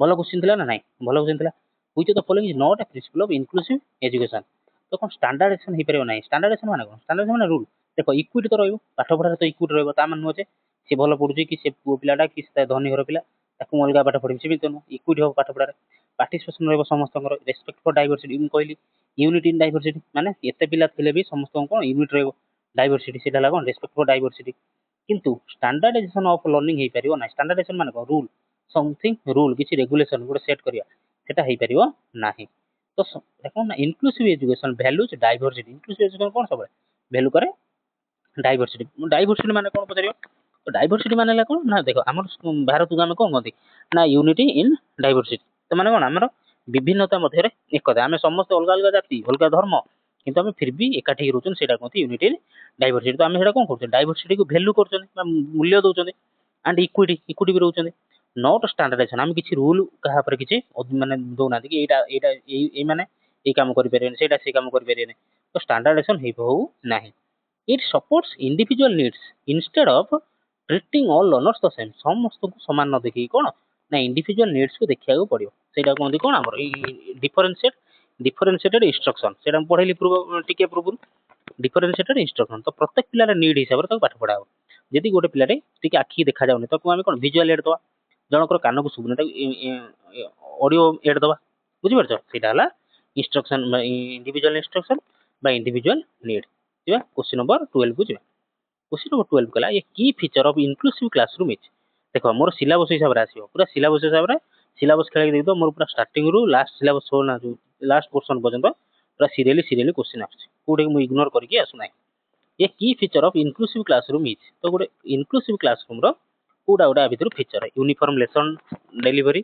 ଭଲ କ୍ୱେଶ୍ଚିନ୍ ଥିଲା ନା ନାଇଁ, ଭଲ କ୍ୱେଶ୍ଚିନ୍ ଥିଲା। Which of the following is not a principal of inclusive education. ତ କଣ ଷ୍ଟାଣ୍ଡାର୍ଡାଇଜେସନ ହେଇପାରିବ ନାହିଁ। ଷ୍ଟାଣ୍ଡାର୍ଡାଇଜେସନ ମାନେ କଣ? ଷ୍ଟାଣ୍ଡାର୍ଡାଇଜେସନ ମାନେ ରୁଲ। ଦେଖ ଇକ୍ୱିଟି ତ ରହିବ, ପାଠ ପଢାରେ ତ ଇକ୍ୱିଟି ରହିବ। ତା ମାନେ ନୁହଁ ଯେ ସେ ଭଲ ପଢୁଛି କି ସେ ପୁଅ ପିଲାଟା କି ସେ ଧନୀ ଘର ପିଲା ତାକୁ ମୁଁ ଅଲଗା ପାଠ ପଢିବି, ସେମିତି ନୁହଁ। ଇକ୍ୱିଟି ହବ ପାଠ ପଢାରେ। ପାର୍ଟିସିପେସନ ରହିବ ସମସ୍ତଙ୍କର। ରେସପେକ୍ଟ ଫର ଡାଇଭରସିଟି ମୁଁ କହିଲି। ୟୁନିଟି ଇନ ଡାଇଭରସିଟି ମାନେ ଏତେ ପିଲା ଥିଲେ ବି ସମସ୍ତଙ୍କୁ କଣ ୟୁନିଟ ରହିବ। ଡାଇଭରସିଟି ସେଟା ହେଲା କଣ ରେସପେକ୍ଟ ଫର ଡାଇଭରସିଟି। କିନ୍ତୁ ଷ୍ଟାଣ୍ଡାର୍ଡାଇଜେସନ ଅଫ ଲର୍ନିଂ ହେଇପାରିବ ନାହିଁ। ଷ୍ଟାଣ୍ଡାର୍ଡାଇଜେସନ ମାନେ କଣ? ରୁଲ, ସମଥିଙ୍ଗ ରୁଲ, କିଛି ରେଗୁଲେସନ ଗୋଟେ ସେଟ୍ କରିବା, ସେଟା ହେଇପାରିବ ନାହିଁ। ତ କଣ ନା inclusive education values diversity. Inclusive education କଣ ସବୁବେଳେ ଭ୍ୟାଲୁ করে ଡାଇଭରସିଟି। ଡାଇଭରସିଟି ମାନେ କଣ ପଚାରିବ? ତ ଡାଇଭରସିଟି ମାନେ ହେଲା କଣ ନା ଦେଖ ଆମର ଭାରତକୁ ଆମେ କଣ କହନ୍ତି ନା ୟୁନିଟି ଇନ ଡାଇଭରସିଟି। ତ ମାନେ କଣ ଆମର ବିଭିନ୍ନତା ମଧ୍ୟରେ ଏକତା। ଆମେ ସମସ୍ତେ ଅଲଗା ଅଲଗା ଜାତି, ଅଲଗା ଧର୍ମ, କିନ୍ତୁ ଆମେ ଫିର ବି ଏକାଠି ହେଇ ରହୁଛନ୍ତି, ସେଇଟା କୁହନ୍ତି ୟୁନିଟି ଇନ ଡାଇଭରସିଟି। ତ ଆମେ ସେଇଟା କଣ କରୁଛନ୍ତି? ଡାଇଭରସିଟିକୁ ଭ୍ୟାଲୁ କରୁଛନ୍ତି ବା ମୂଲ୍ୟ ଦଉଛନ୍ତି। ଆଣ୍ଡ ଇକ୍ୱିଟି ବି ରହୁଛନ୍ତି। ନଟ୍ ଷ୍ଟାଣ୍ଡାର୍ଡାଇଜେସନ, ଆମେ କିଛି ରୁଲ କାହା ଉପରେ କିଛି ମାନେ ଦଉନାହାନ୍ତି କି ଏଇଟା ଏଇଟା ଏଇ ମାନେ ଏଇ କାମ କରିପାରିବେନି, ସେଇଟା ସେଇ କାମ କରିପାରିବେନି। ତ ଷ୍ଟାଣ୍ଡାର୍ଡାଇଜେସନ ହଉ ନାହିଁ। It supports individual needs instead of treating all learners the same. ସମସ୍ତଙ୍କୁ ସମାନ ନ ଦେଖିକି କଣ ନା ଇଣ୍ଡିଭିଜୁଆଲ ନିଡ୍ସକୁ ଦେଖିବାକୁ ପଡିବ। ସେଇଟା କୁହନ୍ତି କଣ ଆମର ଡିଫରେନ୍ସିଏଟେଡ ଇନଷ୍ଟ୍ରକ୍ସନ। ସେଇଟା ମୁଁ ପଢେଇଲି ଟିକେ ପୂର୍ବରୁ। ଡିଫରେନ୍ସିଏଟେଡ ଇନଷ୍ଟ୍ରକ୍ସନ। ତ ପ୍ରତ୍ୟେକ ପିଲାର ନିଡ୍ ହିସାବରେ ତାକୁ ପାଠ ପଢା ହବ। ଯଦି ଗୋଟେ ପିଲାଟେ ଟିକେ ଆଖି ଦେଖାଯାଉନି ତାକୁ ଆମେ କଣ ଭିଜୁଆଲ ଏଡ୍ ଦବା। ଜଣଙ୍କର କାନକୁ ଶୁଭୁନି ତାକୁ ଅଡିଓ ଏଡ୍ ଦବା। ବୁଝିପାରୁଛ? ସେଇଟା ହେଲା ଇନଷ୍ଟ୍ରକ୍ସନ, ଇଣ୍ଡିଭିଜୁଆଲ ଇନଷ୍ଟ୍ରକ୍ସନ ବା ଇଣ୍ଡିଭିଜୁଆଲ ନିଡ୍। ଯିବା क्वेश्चन नंबर 12 को ଯିବା। क्वेश्चन नंबर 12 कहला ये की feature of inclusive classroom is. देखो मोर सिलेबस हिसाब रे आसीबो, पूरा सिलेबस हिसाब रे सिलेबस खेला देई दो मोर पूरा स्टार्टिंग रु लास्ट सिलेबस हो ना जो लास्ट पोर्शन पर्यंत पूरा सीरियली क्वेश्चन आछे, कोडे मु इग्नोर करके आसु नाही। ये की feature of inclusive classroom is. तो गोटे इंक्लूसिव क्लासरूम रो कोडा गोटा भितर फीचर है uniform lesson delivery,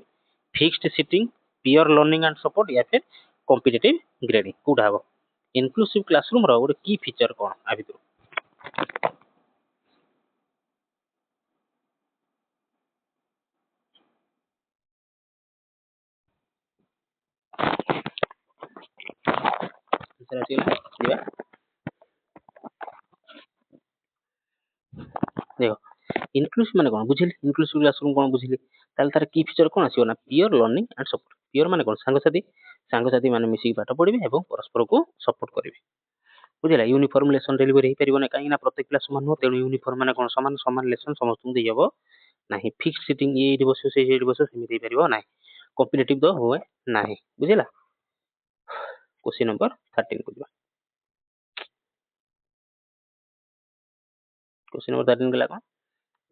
fixed sitting, peer learning and support या फिर कॉम्पिटिटिव ग्रेडिंग कोडा हबो। इनक्लूसिव क्लासरूम रो गोटे की फीचर कोन आ भितर? देखो इनक्लूसिव माने कोन बुझिली? इनक्लूसिव क्लासरूम कोन बुझिली? ताल तार की फीचर कोन आसीबो ना peer learning and support. Peer माने कोन? सांगसाथी माने मिसी पाठ पढिबे एवं परस्पर को सपोर्ट करिवे। बुझिला? यूनिफॉर्म लेसन डिलीवरी हे परिबो ना, काई ना प्रत्येक क्लास समान हो, तेणु यूनिफॉर्म माने कोन समान समान लेसन समस्त देई हबो नाही। फिक्स सिटिंग ये एठी बसो से एठी बसो सेमि देई परिबो नाही। कॉम्पिटिटिव दो होए नाही। बुझिला? क्वेश्चन नंबर 13 को जिबा। क्वेश्चन नंबर 13 गला कोन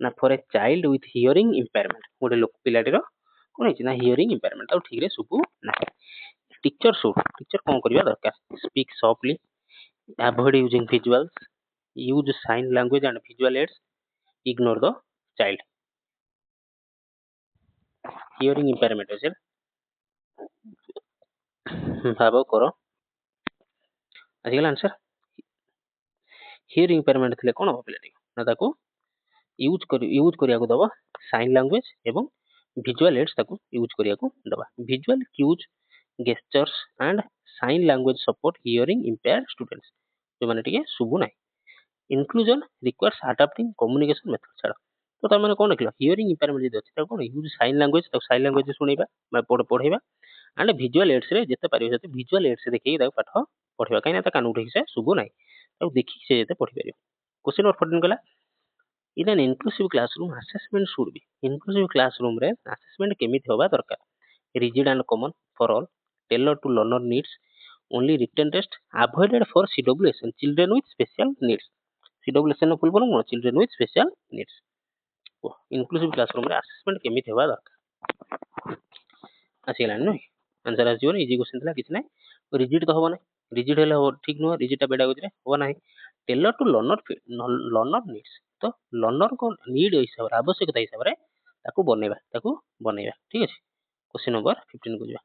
ना for a child with hearing impairment. गोटे लोक पिलाटीर कोन हेछि ना हियरिंग इम्पेयरमेंट, और ठीक रे सुबु नाही। टीचर कोन करबा दरकार? Speak softly, avoid using visuals, use sign language and visual aids, ignore the child. Hearing impairment है भाव करो आजिकल आंसर। हियरिंग इम्पेयरमेंट थिले कोन हो पिलाटी ना ताको यूज करिया को दबा साइन लैंग्वेज एवं विजुअल एड्स ताको यूज करिया को दबा। Visual cues, gestures and sign language support hearing impaired students जो माने टिके सुबु नाही। Inclusion requires adopting communication method छाड़। तो ता माने कोन लिखलो? हियरिंग इम्पेयरमेंट जे अछि ता कोन यूज साइन लैंग्वेज, तो साइन लैंग्वेज सुनेबा बा पढेबा एंड विजुअल एड्स रे जते पारिबो जते विजुअल एड्स देखि ता पाठ पढेबा, काइना ता कान उठे से सुबु नाही, तो देखि से जते पढि परिबो। क्वेश्चन नंबर 14 गला in an inclusive classroom assessment should be. Inclusive classroom रे असेसमेंट केमिति होबा दरकार? Rigid and common for all, tailor to learner needs, only written test, avoided for CWS children with special needs. CWS नो फुल फॉर्म कोन? Children with special needs. Inclusive classroom रे असेसमेंट केमिति होबा दरकार? आसी गलानी नो आंसर आसी जीवन। इजी क्वेश्चन थला किछ नाही। रिजिड तो होबो नाही, रिजिड हेले हो ठीक नो, रिजिड ता पेडागोजी रे होबो नाही। टेलर टू लर्नर नीड्स, तो लर्नर को नीड हिसाब रे आवश्यकता हिसाब रे ताको बनेबा ठीक अछि। क्वेश्चन नंबर 15 को जिबा।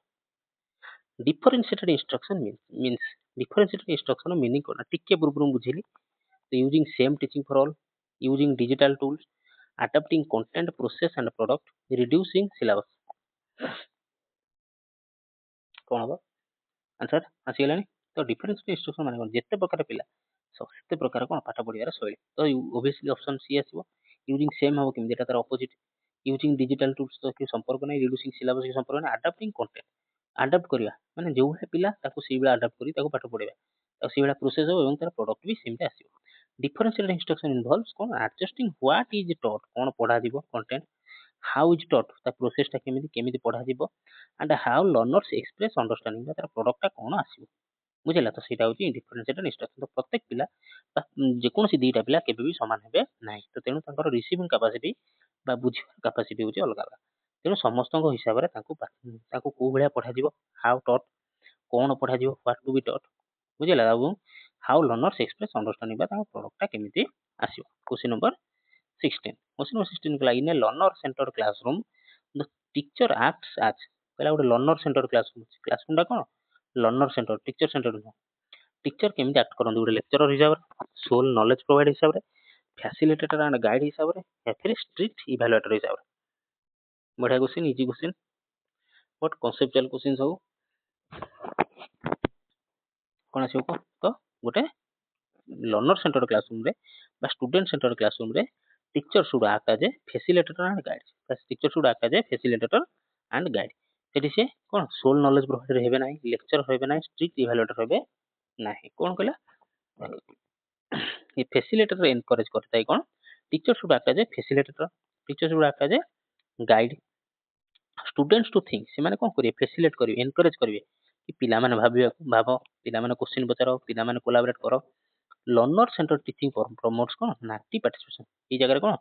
Differentiated instruction means differentiated instruction meaning कोना टिके पूर्व बुझिली। तो using same teaching for all, using digital tools, adapting content process and product, reducing syllabus। कौन होगा आंसर? आसी गलानी तो डिफरेंशिएटेड इंस्ट्रक्शन माने कोन जेते प्रकार पिला सेते प्रकार कोन पाठ पढियार शैली तो ऑब्वियसली ऑप्शन सी आसीबो यूजिंग सेम हो केम जेटा तार अपोजिट यूजिंग डिजिटल टूल्स तो कि संपर्क नै रिड्यूसिंग सिलेबस के संपर्क नै अडॉप्टिंग कंटेंट अडॉप्ट करिया माने जो है पिला ताको सी बेला अडॉप्ट करी ताको पाठ पढेबा तो सी बेला प्रोसेस हो एवं तार प्रोडक्ट भी सेम आसीबो डिफरेंशिएटेड इंस्ट्रक्शन इन्वॉल्व्स कोन एडजस्टिंग व्हाट इज टॉट कोन पढा दिबो कंटेंट हाउ इज टॉट ता प्रोसेस ता केमिति केमिति पढा दिबो and how learners express understanding तार प्रोडक्ट ता कोन आसीबो बुझिला तो सेटा होची डिफरेंशिएटेड इंस्ट्रक्शन तो प्रत्येक पिला जेकोसी दीटा पिला केबे भी समान हेबे नाही तो तेनु तांकर रिसीविंग कैपेसिटी बा बुझिବା कैपेसिटी होची अलग अलग तेनु समस्तଙ୍କ हिसाब रे ताको को भलिया पढा दिबो हाउ टॉट कोन पढा दिबो व्हाट टू बी टॉट बुझिला बाबू हाउ लर्नर्स एक्सप्रेस अंडरस्टैंडिंग बा तांकर प्रोडक्ट ता केमिति आसीबो क्वेश्चन नंबर 16 क्वेश्चन नंबर 16 कला in a learner centre classroom the teacher acts as कला गोटे लर्नर सेंटर क्लासरूम ता कोन learner centre teacher centre teacher केमिति एक्ट करन गोटे लेक्चरर हिसाब रे सोल नॉलेज प्रोवाइड हिसाब रे फैसिलिटेटर एंड गाइड हिसाब रे या फिर स्ट्रिक्ट इवैल्यूएटर हिसाब रे बढ़िया question easy question but conceptual question सब कोन आसीबो तो गोटे लर्नर सेंटर क्लासरूम रे बा स्टूडेंट सेंटर क्लासरूम रे teacher should act as a facilitator and guide teacher should act as a facilitator and guide सेठी से कोन सोल नॉलेज प्रोवाइडर हेबे नाही लेक्चर हेबे नाही स्ट्रिक्ट इवैल्यूएटर हेबे नाही कोन कहला ये फैसिलिटेटर एनकरेज करता है कोन teacher should act as a facilitator teacher should act as a guide students to think से माने कोन करिए फैसिलिटेट करिए एनकरेज करिए कि पिला माने भाबो पिला माने क्वेश्चन पचारो पिला माने कोलैबोरेट करो लर्नर सेंटर टीचिंग प्रमोट्स कोन एक्टिव पार्टिसिपेशन ई जगह रे कोन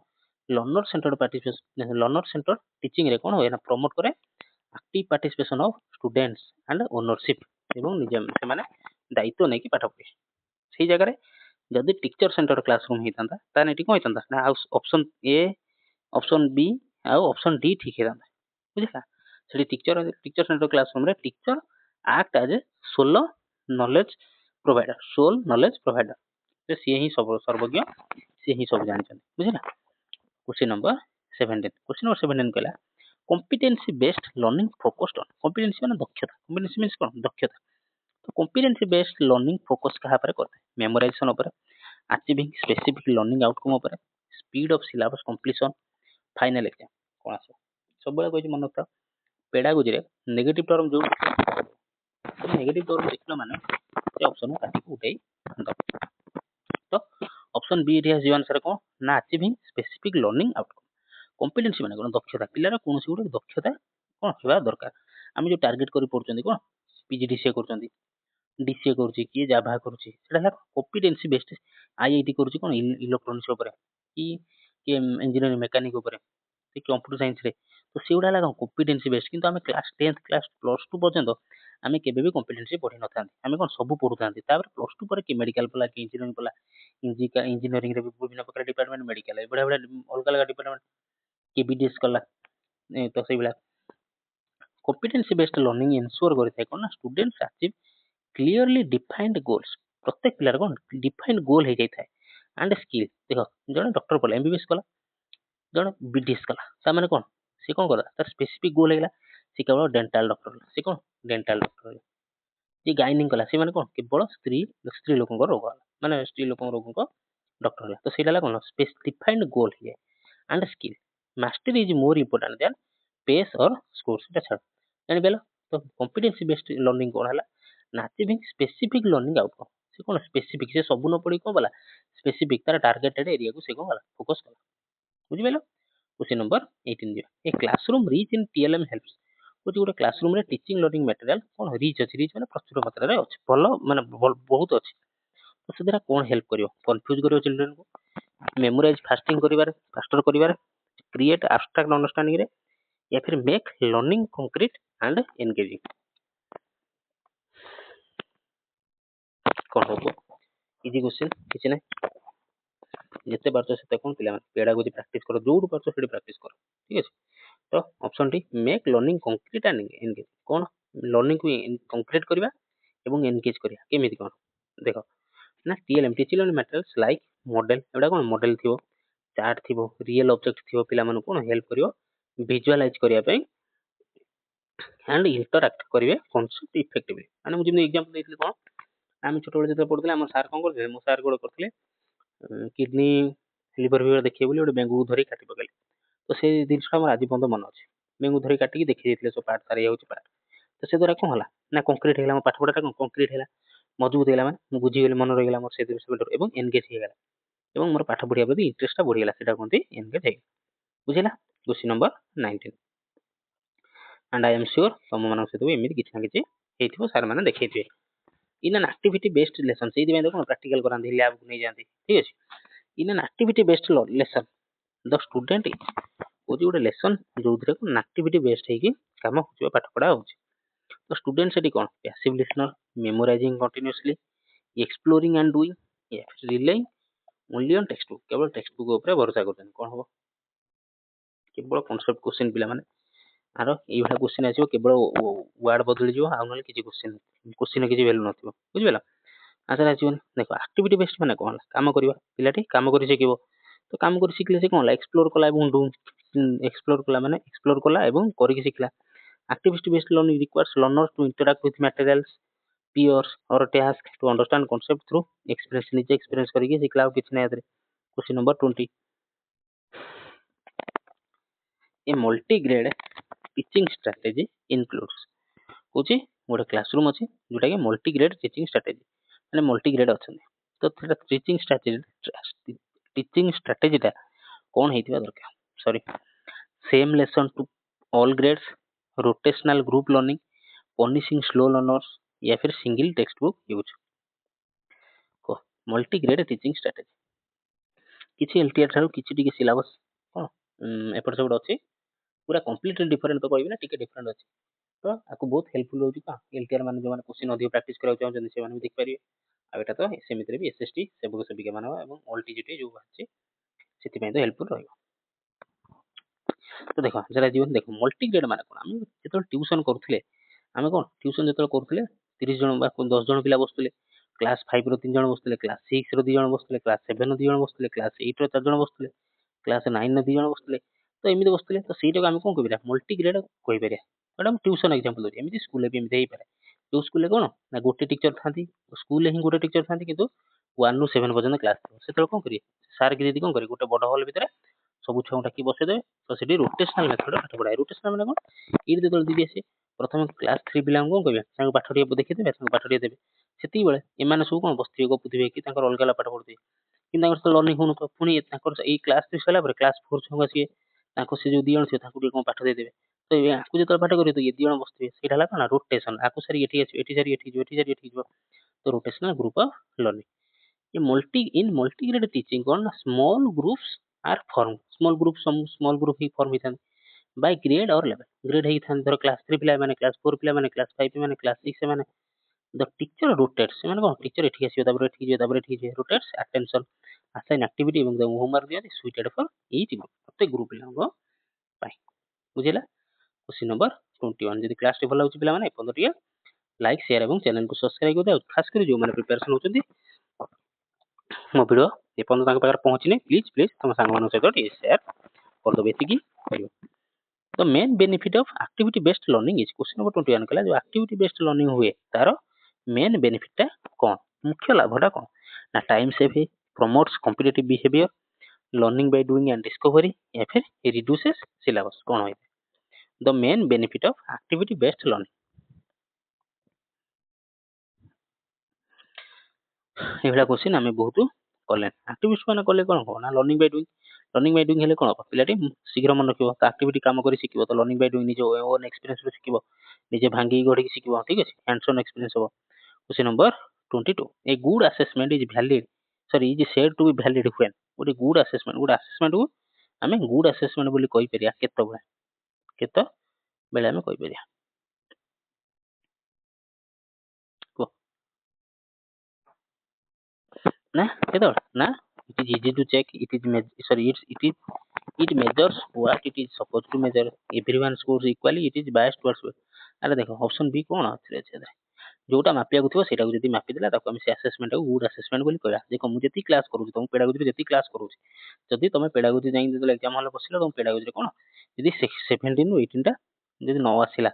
learner centre participation learner centre teaching रे कोन होय ना प्रमोट करे active participation of students and ownership एवं निजे से माने दायित्व नै कि पाठ पढे सेही जगह रे जदि टीचर सेंटर क्लासरूम हितांता ताने एटी कोन हितांता ना ऑप्शन ए ऑप्शन बी आ ऑप्शन डी ठीक हितांता बुझिला सेठी टीचर सेंटर क्लासरूम रे teacher act as a sole knowledge provider तो सी ही सब सर्वज्ञ सी ही सब जानछन बुझिला क्वेश्चन नंबर 17 कहला competency based learning focused on competency माने दक्षता कॉम्पिटेंसी मींस कोन दक्षता तो कॉम्पिटेंसी बेस्ड लर्निंग फोकस कहा पर करते मेमोराइजेशन ऊपर अचीविंग स्पेसिफिक लर्निंग आउटकम ऊपर speed of syllabus completion final exam कोन आसे सब बेला कोइ मन रखता पेडागोजी रे नेगेटिव टर्म जो नेगेटिव टर्म देखला माने से ऑप्शन काटी को उठाई तो ऑप्शन बी एरिया जीवन सर को ना achieving specific learning outcome competency माने कोन दक्षता पिलार कोनसी गुटे दक्षता कोन हेबा दरकार हम जो टारगेट करी पड़छंदी कोन पीजीडीसीए करछंदी डीसीए करूची कि जाभा करूची सेटा ହେଲା कॉम्पिटेंसी बेस्ड आईआईटी करूची कोन इलेक्ट्रॉनिक्स ऊपर कि इंजीनियरिंग मैकेनिक ऊपर कि कंप्यूटर साइंस रे तो सेउडा लगा कॉम्पिटेंसी बेस्ड किंतु हमें क्लास 10th क्लास प्लस 2 पर्यंत हमें केबे भी कॉम्पिटेंसी पढी न थांती हमें कोन सब पढुथांती तापर प्लस 2 पर कि मेडिकल पला कि इंजीनियरिंग पला इंजीनियरिंग रे भी विभिन्न प्रकार डिपार्टमेंट मेडिकल है बड़ा बड़ा अलग अलग डिपार्टमेंट के बीडीएस कला तो सेही बला कॉम्पिटेंसी बेस्ड लर्निंग इंश्योर करथाय कोन students achieve clearly defined goals प्रत्येक पिलार कोन डिफाइंड गोल हे जाय थाए एंड स्किल देखो जने डॉक्टर पला एमबीबीएस कला जने बीडीएस कला ता माने कोन से कोन कला तार स्पेसिफिक गोल हेला से केवल डेंटल डॉक्टर से कोन डेंटल डॉक्टर जे गाइनिंग कला से माने कोन केवल स्त्री लोकन को रोग माने स्त्री लोकन रोग को डॉक्टर तो सेला कोन स्पेसिफाइड गोल हे and skill mastery is more important than pace और स्कोर्स এটা ছাড় জানি বেলা তো কম্পিটেন্সি বেस्ड लर्निंग कोन हला अचीविंग स्पेसिफिक लर्निंग आउटकम से कोन स्पेसिफिक से सब न पड़ी कोन बला स्पेसिफिक तार टारगेटेड एरिया को से कोन बला फोकस कर बुझि बेला क्वेश्चन नंबर 18 दिया a classroom reach in TLM helps कुछ गोटे क्लासरूम रे टीचिंग लर्निंग मटेरियल कोन रीच अछि रीच माने प्रचुर मात्रा रे अछि भलो माने बहुत अछि तो सेदरा कोन हेल्प करियो कंफ्यूज करियो चिल्ड्रन को मेमोराइज फास्टिंग करिवार फास्टर करिवार क्रिएट एब्स्ट्रैक्ट अंडरस्टैंडिंग रे या फिर make learning concrete and engaging कौन हो इजी क्वेश्चन किसी ने जिते पार्छ से कौन पिला पेडागोजी प्रैक्टिस करो जोड़ पार्छ से प्रैक्टिस करो ठीक है तो option D make learning concrete and engage कौन लर्निंग को कंक्रीट करबा एवं एंगेज करिया केमिति कौन देखो ना TLM teaching learning materials like model एबडा कौन मॉडल थिबो चार्ट थिबो रियल ऑब्जेक्ट थिबो पिला मानु कोन हेल्प करियो विजुअलाइज करिया पे एंड इंटरैक्ट करिवे कांसेप्ट इफेक्टिवली माने मु जे एग्जांपल देथिले कोन ଆମେ ଛୋଟବେଳେ ଯେତେବେଳେ ପଢୁଥିଲେ ଆମ ସାର୍ କଣ କରୁଥିଲେ, ମୋ ସାର୍ ଗୋଟେ କରିଥିଲେ କିଡନୀ ଲିଭର ଫିଭର ଦେଖିବେ ବୋଲି ଗୋଟେ ବେଙ୍ଗକୁ ଧରି କାଟି ପକେଇଲେ। ତ ସେଇ ଜିନିଷଟା ମୋର ଆଜି ପର୍ଯ୍ୟନ୍ତ ମନେ ଅଛି। ବେଙ୍ଗକୁ ଧରି କାଟିକି ଦେଖି ଦେଇଥିଲେ ସବୁ ପାର୍ଟ ତାର ଇଏ ହଉଛି ପାର୍ଟ। ତ ସେ ଦ୍ୱାରା କଣ ହେଲା ନା କଂକ୍ରିଟ ହେଇଗଲା, ମୋ ପାଠ ପଢାଟା କଣ କଂକ୍ରିଟ ହେଲା, ମଜବୁତ ହେଇଗଲା, ମାନେ ମୁଁ ବୁଝିଗଲି, ମନେ ରହିଗଲା ମୋର ସେବେଠୁ, ଏବଂ ଏନଗେଜ ହେଇଗଲା, ଏବଂ ମୋର ପାଠ ପଢିବା ପ୍ରତି ଇଣ୍ଟରେଷ୍ଟଟା ବଢିଗଲା, ସେଟା କୁହନ୍ତି ଏନଗେଜ ହେଇଗଲା। ବୁଝିଲା? Question number 19 and I am sure ତମମାନଙ୍କ ସହିତ ବି ଏମିତି କିଛି ନା କିଛି ହେଇଥିବ, ସାର୍ ମାନେ ଦେଖେଇଥିବେ। In an activity based lesson, ସେଇଥିପାଇଁ ତ କଣ ପ୍ରାକ୍ଟିକାଲ କରାନ୍ତି, ଲ୍ୟାବକୁ ନେଇଯାଆନ୍ତି, ଠିକ ଅଛି। In an activity based lesson the student ହଉଛି ଗୋଟେ ଲେସନ ଯୋଉଥିରେ କଣ ଆକ୍ଟିଭିଟି ବେସ୍ଡ ହେଇକି କାମ ହଉଛି, ପାଠ ପଢା ହଉଛି। ତ ଷ୍ଟୁଡେଣ୍ଟ ସେଠି କଣ passive listener, memorising continuously, exploring and doing, relying only on text book, केवल टेक्स्ट बुक ଉପରେ ଭରସା କରୁଛନ୍ତି। କଣ ହବ? କେବଳ କନସେପ୍ଟ क्वेश्चन ପିଲାମାନେ ଆର ଏଇଭଳିଆ क्वेश्चन ଆସିବ, କେବଳ ୱାର୍ଡ ବଦଳିଯିବ, ଆଉ ନହେଲେ କିଛି क्वेश्चन କିଛି ଭ୍ୟାଲୁ ନଥିବ। ବୁଝିପାରିଲ? ଆନ୍ସର ଆସିବନି। ଦେଖ ଆକ୍ଟିଭିଟି ବେସ୍ଡ ମାନେ କଣ ହେଲା, କାମ କରିବା, ପିଲାଟି କାମ କରି ଶିଖିବ। ତ କାମ କରି ଶିଖିଲେ ସେ କଣ ହେଲା, ଏକ୍ସପ୍ଲୋର କଲା ଏବଂ ଏକ୍ସପ୍ଲୋର କଲା ମାନେ ଏକ୍ସପ୍ଲୋର କଲା ଏବଂ କରିକି ଶିଖିଲା। Activity based learning requires learner to interact with materials, peers or task to understand concept through experience, ନିଜେ ଏକ୍ସପିରିଏନ୍ସ କରିକି ଶିଖିଲା, ଆଉ କିଛି ନାହିଁ ଏଥିରେ। Question number 20 a multi grade teaching strategy includes, होची गोटे क्लासरूम अछि जोटा कि मल्टी ग्रेड टीचिंग स्ट्रेटेजी, माने मल्टी ग्रेड अछन। तो सेटा टीचिंग स्ट्रेटेजीटा कोन हेतिबा दरकार, sorry, same lesson to all grades, rotational group learning, punishing slow learners, या फिर सिंगल टेक्स्ट बुक यूज। को मल्टी ग्रेड टीचिंग स्ट्रेटेजी किछि एलटीआर ठारू किछि टिके सिलेबस कोन एपट सेपट अछि, पूरा कंप्लीटली डिफरेंट तो कहबी ना, टिके डिफरेंट अछि। तो आकु बहुत हेल्पफुल होची का एलटीआर माने जो माने क्वेश्चन अधिक प्रैक्टिस करा चाहौ जने से माने देख परिबे। आ एटा तो सेमिति रे भी एसएसटी सेबक सेबिका माने एवं ऑल टीजीटी जो अछि सेति पय तो हेल्पफुल रहइबो। तो देखो जरा जीवन देखो मल्टी ग्रेड माने कोन, हम जेतो ट्यूशन करथले, हम कोन ट्यूशन जेतो करथले 30 जन बा 10 जन पिला बसथले, क्लास 5 रो 3 जन बसथले, क्लास 6 रो 2 जन बसथले, क्लास 7 रो 2 जन बसथले, क्लास 8 रो 4 जन बसथले, क्लास 9 रो 2 जन बसथले। तो एमिति बसथले, तो सेटा को हम कोन कहबिरा मल्टी ग्रेड कहि परिया। बट हम ट्यूशन एग्जांपल दे, एमिति स्कूल रे भी एमिति हेइ पारे। जो स्कूल रे कोन ना गोटे टीचर थांती, स्कूल रे ही गोटे टीचर थांती, किंतु 1 ରୁ 7 पर्यंत क्लास थियो। सेतल कोन करिए, सार के जदी कोन करिए गोटे बड हॉल भितरे सब छुआ डाकी बसै देबे। तो सेठी रोटेशनल मेथड पाठ पढाए। रोटेशनल माने कोन, एइ जेतल दीदी आसे प्रथम क्लास 3 पिला कोन कहबे तांको पाठ टिके देखि देबे, तांको पाठ टिके देबे। सेति बेले एमाने सब कोन बसथिबे गपुथिबे कि तांकर अलगा पाठ पढुथिबे, कि तांकर तो लर्निंग होनो। तो पुनी तांकर एइ क्लास 3 सला पर क्लास 4 छुआ आसी तांको से जो दी जण से तांको टिके कोन पाठ दे देबे। तो आकु जेतल पाठ करिए तो ये दी जण बसथिबे, सेटा हला कोन रोटेशन, आकु सारी एठी आसी एठी सारी एठी जो एठी सारी एठी जो। तो रोटेशनल ग्रुप ऑफ लर्निंग। ये मल्टी ग्रेड टीचिंग कोन small groups are form, small group some small group ही फॉर्म हिथन बाय ग्रेड और लेवल। ग्रेड हिथन धर क्लास 3 पिला माने क्लास 4 पिला माने क्लास 5 माने क्लास 6 माने द टीचर रोटेट्स, माने कोन टीचर एठी आसी तापर एठी जे तापर एठी जे रोटेट्स अटेंशन असाइन एक्टिविटी एवं द होमवर्क दिया सुइटेड फॉर ईच ग्रुप, प्रत्येक ग्रुप पिला पाई। बुझिला? क्वेश्चन नंबर 21 जदी क्लास टे भल होची पिला माने पंदो टिके लाइक शेयर एवं चैनल को सब्सक्राइब कर दे। खास कर जो माने प्रिपरेशन होचंदी मो वीडियो ए पंदो तांक पाकर पहुंचने प्लीज प्लीज तम संग मानो सहित टिके शेयर कर दो बेसिकी करियो। The main benefit of activity based learning is, question number 21 कला जो एक्टिविटी बेस्ड लर्निंग हुए तार मेन बेनिफिटटा कोन, मुख्य लाभटा कोन ना टाइम सेव है, promotes competitive behaviour, learning by doing and discovery, या फिर रिड्यूसेस सिलेबस कोन होय। The main benefit of activity based learning एभला क्वेश्चन आमे बहुत कले। एक्टिविटी माने कले कोन हो ना learning by doing, learning by doing हेले कोन पिलाटी शीघ्र मन रखिबो, तो एक्टिविटी काम करी शिखिबो। तो लर्निंग बाय डूइंग निजे ओन एक्सपीरियंस रो शिखिबो, निजे भांगी गढी शिखिबो, ठीक अछि, हैंड्स ऑन एक्सपीरियंस हो। Question number 22 a good assessment is valid, sorry is said to be valid when, good good assessment को आमे गुड असेसमेंट बोली कहि परिया केतो बेले आमे कहि परिया ना केतो ना it is easy to check, it is it measures what it is supposed to measure, everyone scores equally, it is biased towards। अरे देखो ऑप्शन बी कोन अछि रे, जोटा मापिया को थिबो सेटा को जदी मापि देला ताको हम से असेसमेंट को गुड असेसमेंट बोली कहला। देखो मु जति क्लास करू तुम पेडागोजी जति क्लास करू, जदी तुम पेडागोजी जाई देला एग्जाम हॉल बसिला तुम पेडागोजी कोन जदी 17 ରୁ 18 टा जदी न आसिला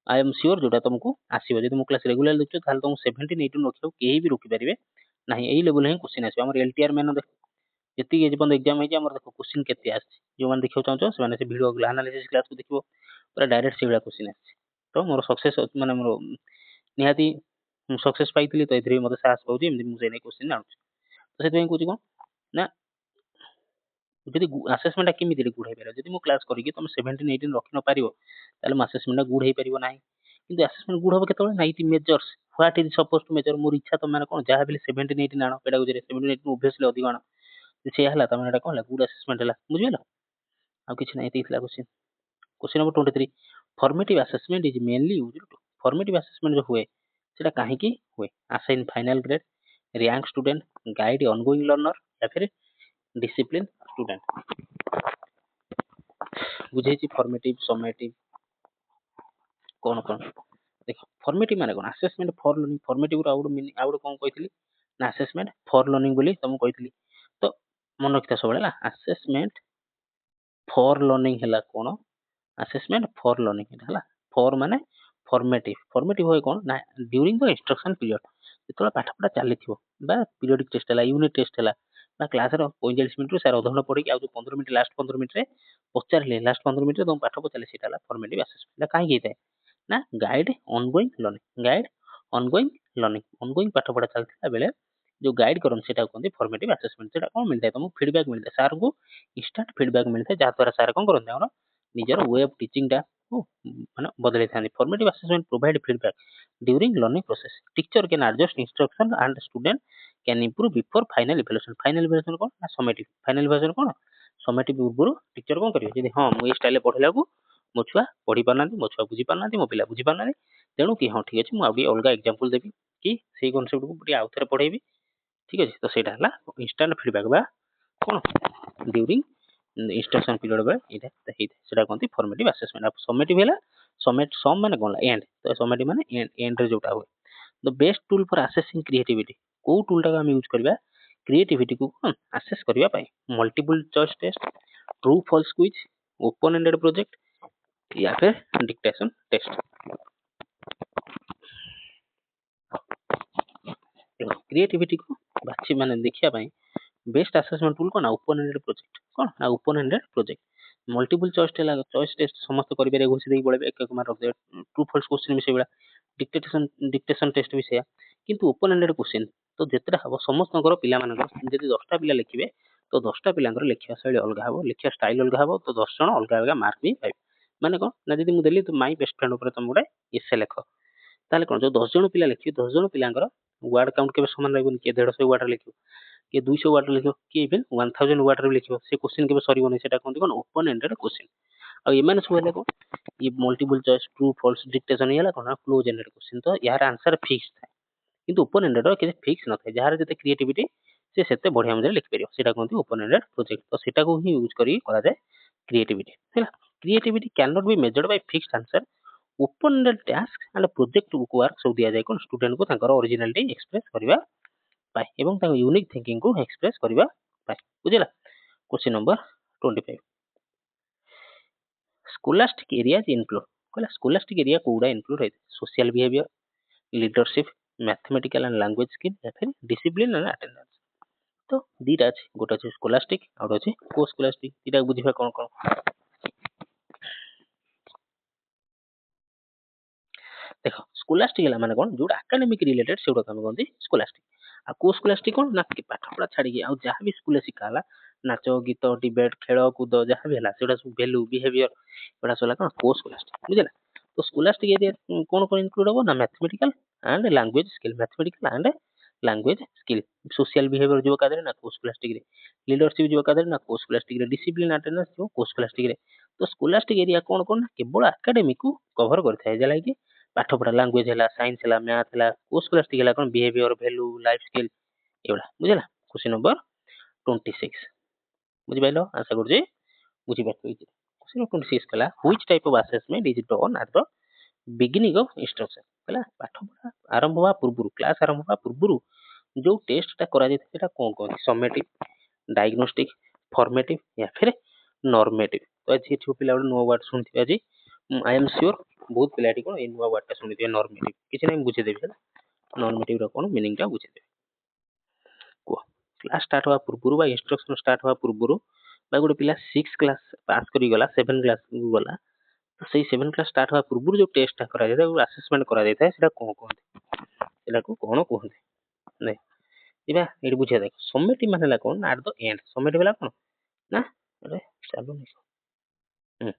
आई एम श्योर जोटा तुमको आसीबो जदि मो क्लास रेगुलर देखछो ताले तुमको 17 18 रखियो केही भी रोकी परिबे नाही एई लेवल ही क्वेश्चन आसीबो हमर एलटीआर मेन देख जति एज बंद एग्जाम है हमर देखो क्वेश्चन केते आसी जो मान देखियो चाहछो से माने से वीडियो एनालिसिस क्लास को देखियो पूरा डायरेक्ट से क्वेश्चन आसी तो मोर सक्सेस माने मोर निहाती सक्सेस पाइतिली तो एथरे मते साहस पाउची एमदी मु सेने क्वेश्चन आउची तो सेते कोची कोन ना ଯଦି ଆସେସମେଣ୍ଟ ଟା କେମିତି ଗୁଡ ହେଇପାରିବ ଯଦି ମୁଁ କ୍ଲାସ କରିକି ତମେ 17 18 ରଖି ନ ପାରିବ ତାହେଲେ ମୋ ଆସେସମେଣ୍ଟ ଟା ଗୁଡ ହେଇପାରିବ ନାହିଁ କିନ୍ତୁ ଆସେସମେଣ୍ଟ ଗୁଡ ହବ କେତେବେଳେ ନାଇଟି measures what is suppose to measure ମୋର ଇଚ୍ଛା ତମେ ମାନେ କଣ ଯାହା ବି 17 18 ଆଣ ପେଡାଗୋଜି ରେ 17 18 obviously ଅଧିକ ଆଣ ସେଇଆ ହେଲା ତମେ ଏଟା କଣ ହେଲା ଗୁଡ ଆସେସମେଣ୍ଟ ହେଲା ବୁଝିପାରିଲ ଆଉ କିଛି ନାହିଁ ଦେଇଥିଲା question question number 23 formative assessment is mainly used to formative assessment जो हुए सेटा काहे हुए assign final grade rank student guide ongoing learner या फिर डिसिप्लिन स्टूडेंट बुझे फॉर्मेटिव समेटिव कौन कौन देख फॉर्मेटिव माने कौन असेसमेंट फॉर लर्निंग फॉर्मेटिव रो आउट मीनिंग आउट कौन कहइतली ना असेसमेंट फॉर लर्निंग बोली तुम कहइतली तो मन रखिता सब होला असेसमेंट फॉर लर्निंग हैला कौन असेसमेंट फॉर लर्निंग हैला फॉर माने फॉर्मेटिव होय कौन ना ड्यूरिंग द इंस्ट्रक्शन पीरियड जेतला पाठ पढा चली थिबो बा पीरियडिक टेस्ट हैला यूनिट टेस्ट हैला बा क्लास रो 45 मिनिट रो सर अधघंटा पढी आ 15 मिनिट लास्ट 15 मिनिट रे पचारले लास्ट 15 मिनिट रे तुम पाठ पचारले सेटा हैला फॉर्मेटिव असेसमेंट काहे हेतै ना गाइड ऑनगोइंग पाठ पढ़ा चलता बेले जो गाइड करन सेटा कहते फॉर्मेटिव असेसमेंट सेटा कौन मिलता है तुमको फीडबैक मिलता है सर को इंस्टेंट फीडबैक मिलता है जहाँ द्वारा सर कौन करते हैं निजर वे ऑफ टीचिंग टा माने बदले था formative assessment provide feedback during learning process teacher can adjust instruction and student can improve before final evaluation कौन ना समेटिव फाइनल इवैल्यूएशन कौन समेटिव पूर्व टीचर कौन करियो यदि हां मु ए स्टाइल पढ़ेला को मो छुआ पढ़ी पारना मो छुआ बुझी पारना मो पिला बुझी पारना तेणु कि हाँ ठीक अच्छे मुझे अलग एग्जांपल देवी कि से कनसेप्ट को आउ थे पढ़ेबी ठीक अच्छे तो सहीटा है इंस्टांट फीडबैक बा कौन ड्यूरिंग इंस्ट्रक्शन पीरियड बेले सेटा कहते फॉर्मेटिव असेसमेंट समेटिव है सम माने कौन एंड तो समेटिव माने एंड रे जोटा हुए the best tool for assessing creativity को टूल टा हम यूज करबा क्रिएटिविटी को कौन असेस करबा पाई multiple choice test true false quiz open ended project या फिर डिक्टेशन टेस्ट क्रिएटिविटी को बाछि माने देखिया पाई बेस्ट असेसमेंट टूल कोन ओपन एंडेड प्रोजेक्ट कोन ना open ended project multiple choice test समस्त करि बेरे घोषि देई पड़े एक एक मार्क रख दे ट्रू फॉल्स क्वेश्चन भी सेबला डिक्टेशन टेस्ट भी सेया किंतु ओपन एंडेड क्वेश्चन तो जेतरा हबो समस्त पिला मानकर जदि 10 टा पिला लिखिबे तो 10 टा पिलांकर लिखिया शैली अलग हबो लिखिया स्टाइल अलग हबो तो 10 जण अलग अलग मार्क भी पाइबे माने कोन ना जदि मु देली तो माई बेस्ट फ्रेंड ऊपर तुम गुडे एसे लेख ताले कोन जो 10 जण पिला लिखिबे 10 जण पिलांकर वर्ड काउंट केबे समान रहबो कि 150 वर्ड लिखिबो कि 200 वर्ड लिखिबो कि इवन 1000 वर्ड लिखिबो से क्वेश्चन केबे सरीबो नै सेटा कोन ओपन एंडेड क्वेश्चन आ एमाने सब हेले को ये multiple choice true false dictation हेला कोन क्लोज एंडेड क्वेश्चन तो यार आंसर फिक्स था किंतु ओपन एंडेड रो किसी फिक्स न था जहार जते क्रिएटिविटी से सेते बढ़िया मजे लिख परियो सेटा कोन ओपन एंडेड प्रोजेक्ट तो सेटा को ही यूज करी करा जाए क्रिएटिविटी हैला creativity can not be measured by fixed answer open ended task and project work सब दिया जाए कोन स्टूडेंट को तांकर ओरिजिनलिटी एक्सप्रेस करबा पाए एवं तांकर यूनिक थिंकिंग को एक्सप्रेस करबा पाए बुझिला question number 25 scholastic areas include कहला स्कोलास्टिक एरिया कोडा इनक्लूड है social behaviour leadership mathematical and language skill या फिर डिसिप्लिन एंड अटेंडेंस तो दीटा अछि गोटा अछि स्कोलास्टिक और अछि को स्कोलास्टिक दीटा बुझिबा कोन कोन देखो स्कोलास्टिक हला माने कोन जोटा एकेडमिक रिलेटेड सेउडा हम कहंती स्कोलास्टिक आ को स्कोलास्टिक कोन ना कि पाठ पढ़ा छाड़ी के आ जहां भी स्कूल सिखाला नाच गीत डिबेट खेल कूद जहां भी हला सेउडा सब वैल्यू बिहेवियर एडा सोला कोन को स्कोलास्टिक बुझला तो स्कोलास्टिक एरिया कोन कोन इंक्लूड हो ना mathematical and language skill mathematical and language skill social behaviour जो कादरे ना को स्कोलास्टिक रे लीडरशिप जो कादरे ना को स्कोलास्टिक रे डिसिप्लिन अटेंडेंस जो को स्कोलास्टिक रे तो स्कोलास्टिक एरिया कोन कोन केवल एकेडमिक को कवर करथा है जला कि पाठ पढ़ा लैंग्वेज है साइंस है मैथ है को स्कोलास्टिक है कोन बिहेवियर वैल्यू लाइफ स्किल एवला बुझला क्वेश्चन नंबर 26 बुझि पाइलो आशा करू जे बुझि पाइलो क्वेश्चन नंबर 26 कला which type of assessment is done at the beginning of instruction कला पाठ पढ़ा आरंभ हुआ पूर्व क्लास आरंभ हुआ पूर्व जो टेस्ट टा करा जाय सेटा कोन कोन समेटिव डायग्नोस्टिक फॉर्मेटिव या फिर नॉर्मेटिव तो आज ये पिला नो वर्ड सुनथि आज आई एम श्योर बहुत पिला एठी कोन ए नुवा वर्डटा सुनिथिबे नॉर्मेटिव किछि नै बुझेदेबी ହେଲା नॉर्मेटिव ର कोन मीनिंग टा बुझेदेबी को क्लास स्टार्ट हुआ पूर्वरु बा इंस्ट्रक्शन स्टार्ट हुआ पूर्वरु बा गोटे पिला 6 क्लास पास करी गला 7 क्लास गला तो सेई 7 क्लास स्टार्ट हुआ पूर्वरु जो टेस्ट टा करा जाय असेसमेंट करा जाय सेटा कोन कहंती सेटा को कोन कहंती नै इबा एठी बुझिया देख समेटिव माने ला कोन एट द एंड समेटिव वाला कोन ना अरे चालू नहीं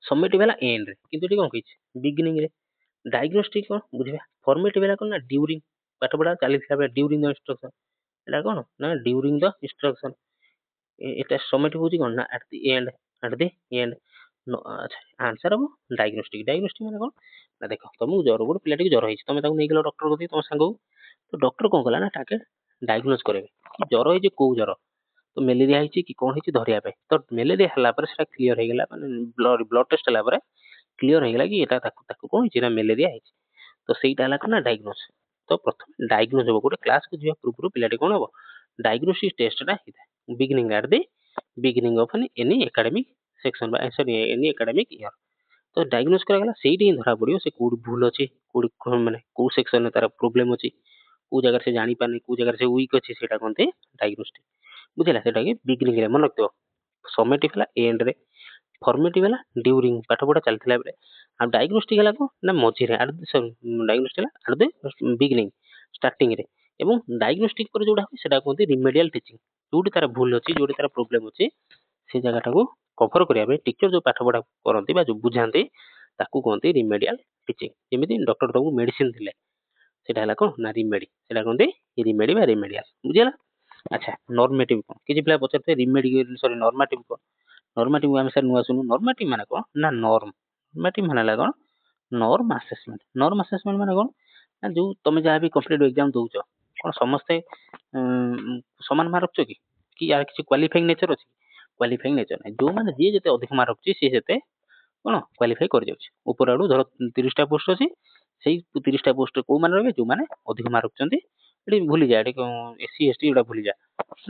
समेटिव वाला एंड रे किंतु एठी कोन कहिछि बिगिनिंग रे डायग्नोस्टिक कोन बुझिबा फॉर्मेटिव वाला कोन ना ड्यूरिंग पाठ पढा चलीथिला बे ड्यूरिंग द इंस्ट्रक्शन एटा कोन ना ड्यूरिंग द इंस्ट्रक्शन এটা সমেটিভ হচ্ছে কোন না at the end আচ্ছা आंसर হবো ডায়াগনস্টিক মানে কোন না দেখো তুমি জ্বর গোট পিলাটি জ্বর হইছে তুমি তাকে নেই গেল ডক্টর কতি তোমার সাঙ্গ তো ডক্টর কোন কলা না তাকে ডায়াগনোজ করবে জ্বর হইছে কোউ জ্বর তো ম্যালেরিয়া হইছে কি কোন হইছে ধরিয়া পাই তো ম্যালেরিয়া হলা পরে সেটা ক্লিयर হৈ গলা মানে ব্লড টেস্ট হলা পরে ক্লিयर হৈ গলা কি এটা তাকে তাকে কোন হইছে না ম্যালেরিয়া হইছে তো সেইটা হলা না ডায়াগনোজ তো প্রথম ডায়াগনোজ হবো গোটে ক্লাস को जिया पूर्व पिलाटी कोन हबो डायग्नोसिस टेस्ट टा हिता beginning at the beginning of any academic section by sorry any academic year तो डायग्नोस करा गला सेही ही धरा पड़ियो से कोड भूल अछि कोड माने को सेक्शन तार प्रॉब्लम अछि को जगह से जानि पानी को जगह से वीक अछि सेटा कोनते डायग्नोस्टिक बुझला सेटा के बिगिनिंग रे मन रखतो समेटिव वाला एंड रे फॉर्मेटिव वाला ड्यूरिंग पाठ पढा चलथिला बेले आ डायग्नोस्टिक वाला को ना मझी रे डायग्नोस्टिक वाला एट द बिगिनिंग स्टार्टिंग रे एवं डायग्नोस्टिक पर जोडा सेटा कोनते रिमेडियल टीचिंग जोटी तार भूल अछि जोटी तार प्रॉब्लम अछि से जगह को कवर करिया बे टीचर जो पाठ पढा करंती बा जो बुझांती ताकू कहंती रिमेडियल टीचिंग जेमिति डॉक्टर ताकू मेडिसिन दिले सेटा हला को ना रिमेडी सेटा कहंती रिमेडी बा रिमेडियल बुझिला अच्छा नॉर्मेटिव को किछि पिला पचरते रिमेडी सॉरी नॉर्मेटिव को नॉर्मेटिव हम सर नुआ सुनु नॉर्मेटिव माने को ना नॉर्मेटिव माने ला कोन नॉर्म असेसमेंट माने कोन ना जो तमे जहा भी कॉम्पिटिटिव एग्जाम दोउचो कोन समस्ते समान मार्क रखछो कि यार किछि क्वालिफाइंग नेचर अछि क्वालिफाइंग नेचर नै जो माने जे जते अधिक मार्क रखछि से जते कोन क्वालिफाई कर जाउछि ऊपर आडू धर 30 टा पोस्ट अछि सेही 30 टा पोस्ट को माने रहबे जो माने अधिक मार्क रखछन्ती एटी भूली जा एटी एससी एसटी एटा भूली जा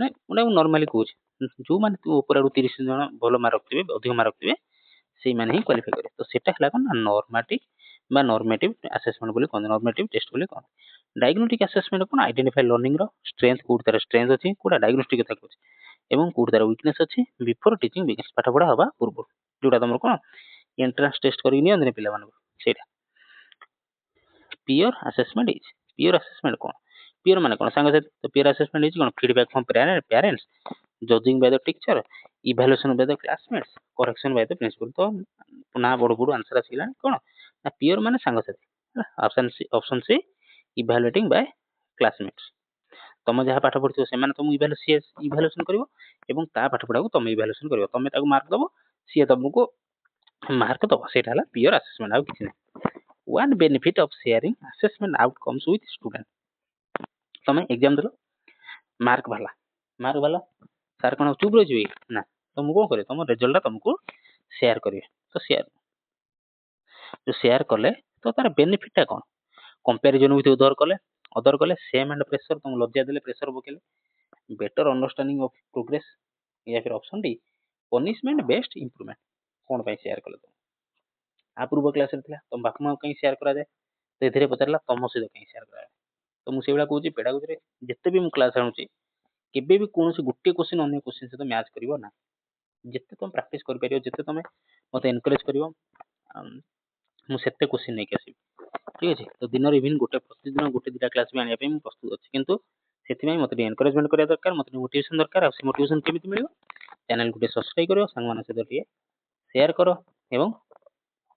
नै उना नॉर्मली कहूछि जो माने ऊपर आडू 30 जन भलो मार्क रखथिबे अधिक मार्क रखथिबे सेही माने ही क्वालिफाई करे तो सेटा हला कोन नॉर्मेटिव बा नॉर्मेटिव असेसमेंट बोली कोन नॉर्मेटिव टेस्ट बोली कोन डायग्नोस्टिक असेसमेंट कोन आइडेंटिफाई लर्निंग रो स्ट्रेंथ कोड तार स्ट्रेंथ अछि कोडा डायग्नोस्टिक कथा कहूछि एवं कोड तार वीकनेस अछि बिफोर टीचिंग बिगिंस पाठ पढा हबा पूर्व जोडा तमर कोन एंट्रेंस टेस्ट करि नि अंदरे पिला मानको सेटा peer assessment is peer assessment कोन पियर माने कोन संग से तो पियर असेसमेंट इज कोन feedback from parents judging by the teacher evaluation by the classmates correction by the principal तो ना बड़ बड़ आंसर आसिला कोन ना पियर माने संग से option C evaluating by classmates तुम जहाँ पाठ पढ़ियो से माने तुम इवैल्यूएशन करिवो एवं ता पाठ पढ़ा को तुम इवैल्यूएशन करिवो तुम ताको मार्क दबो सी तुमको मार्क दबो सेटा हला पियर असेसमेंट आ किछ नै one benefit of sharing assessment outcomes with student तुम एग्जाम देलो मार्क वाला सर कोन चुप रह जइबे ना तुम को करे तुम रिजल्ट तुमको शेयर करिवे तो शेयर करले तो तार बेनिफिट टा कोन कंपैरिजन विथ अदर कले सेम एंड प्रेशर तुम लज्जा देले प्रेशर बकेले बेटर अंडरस्टैंडिंग ऑफ प्रोग्रेस या फिर option D punishment best improvement कोन पय शेयर करले तुम आ पूर्व क्लास रे थिला तुम बापा मां कहीं शेयर करा जाय तो एथिरे पचारला तुम सहित कहीं शेयर करा तो मु सेबला कहूची पेडागोजी रे जत्ते भी मु क्लास आनुची केबे भी कोनोसी गुट्टे क्वेश्चन अन्य क्वेश्चन से तो मैच करिवो ना जत्ते तुम प्रैक्टिस कर परियो जत्ते तुम मते एनकरेज करिवो मु सेत्ते क्वेश्चन नै के आसी ठीक अछि तो दिन रे इवन गुटे प्रतिदिन गुटे दिटा क्लास भी आनिया पे मु प्रस्तुत अछि किंतु सेति मते एनकरेजमेंट करिया दरकार मते मोटिवेशन दरकार आ से मोटिवेशन केमिति मिलियो चैनल गुटे सब्सक्राइब करियो संग माने से दटिए शेयर करो एवं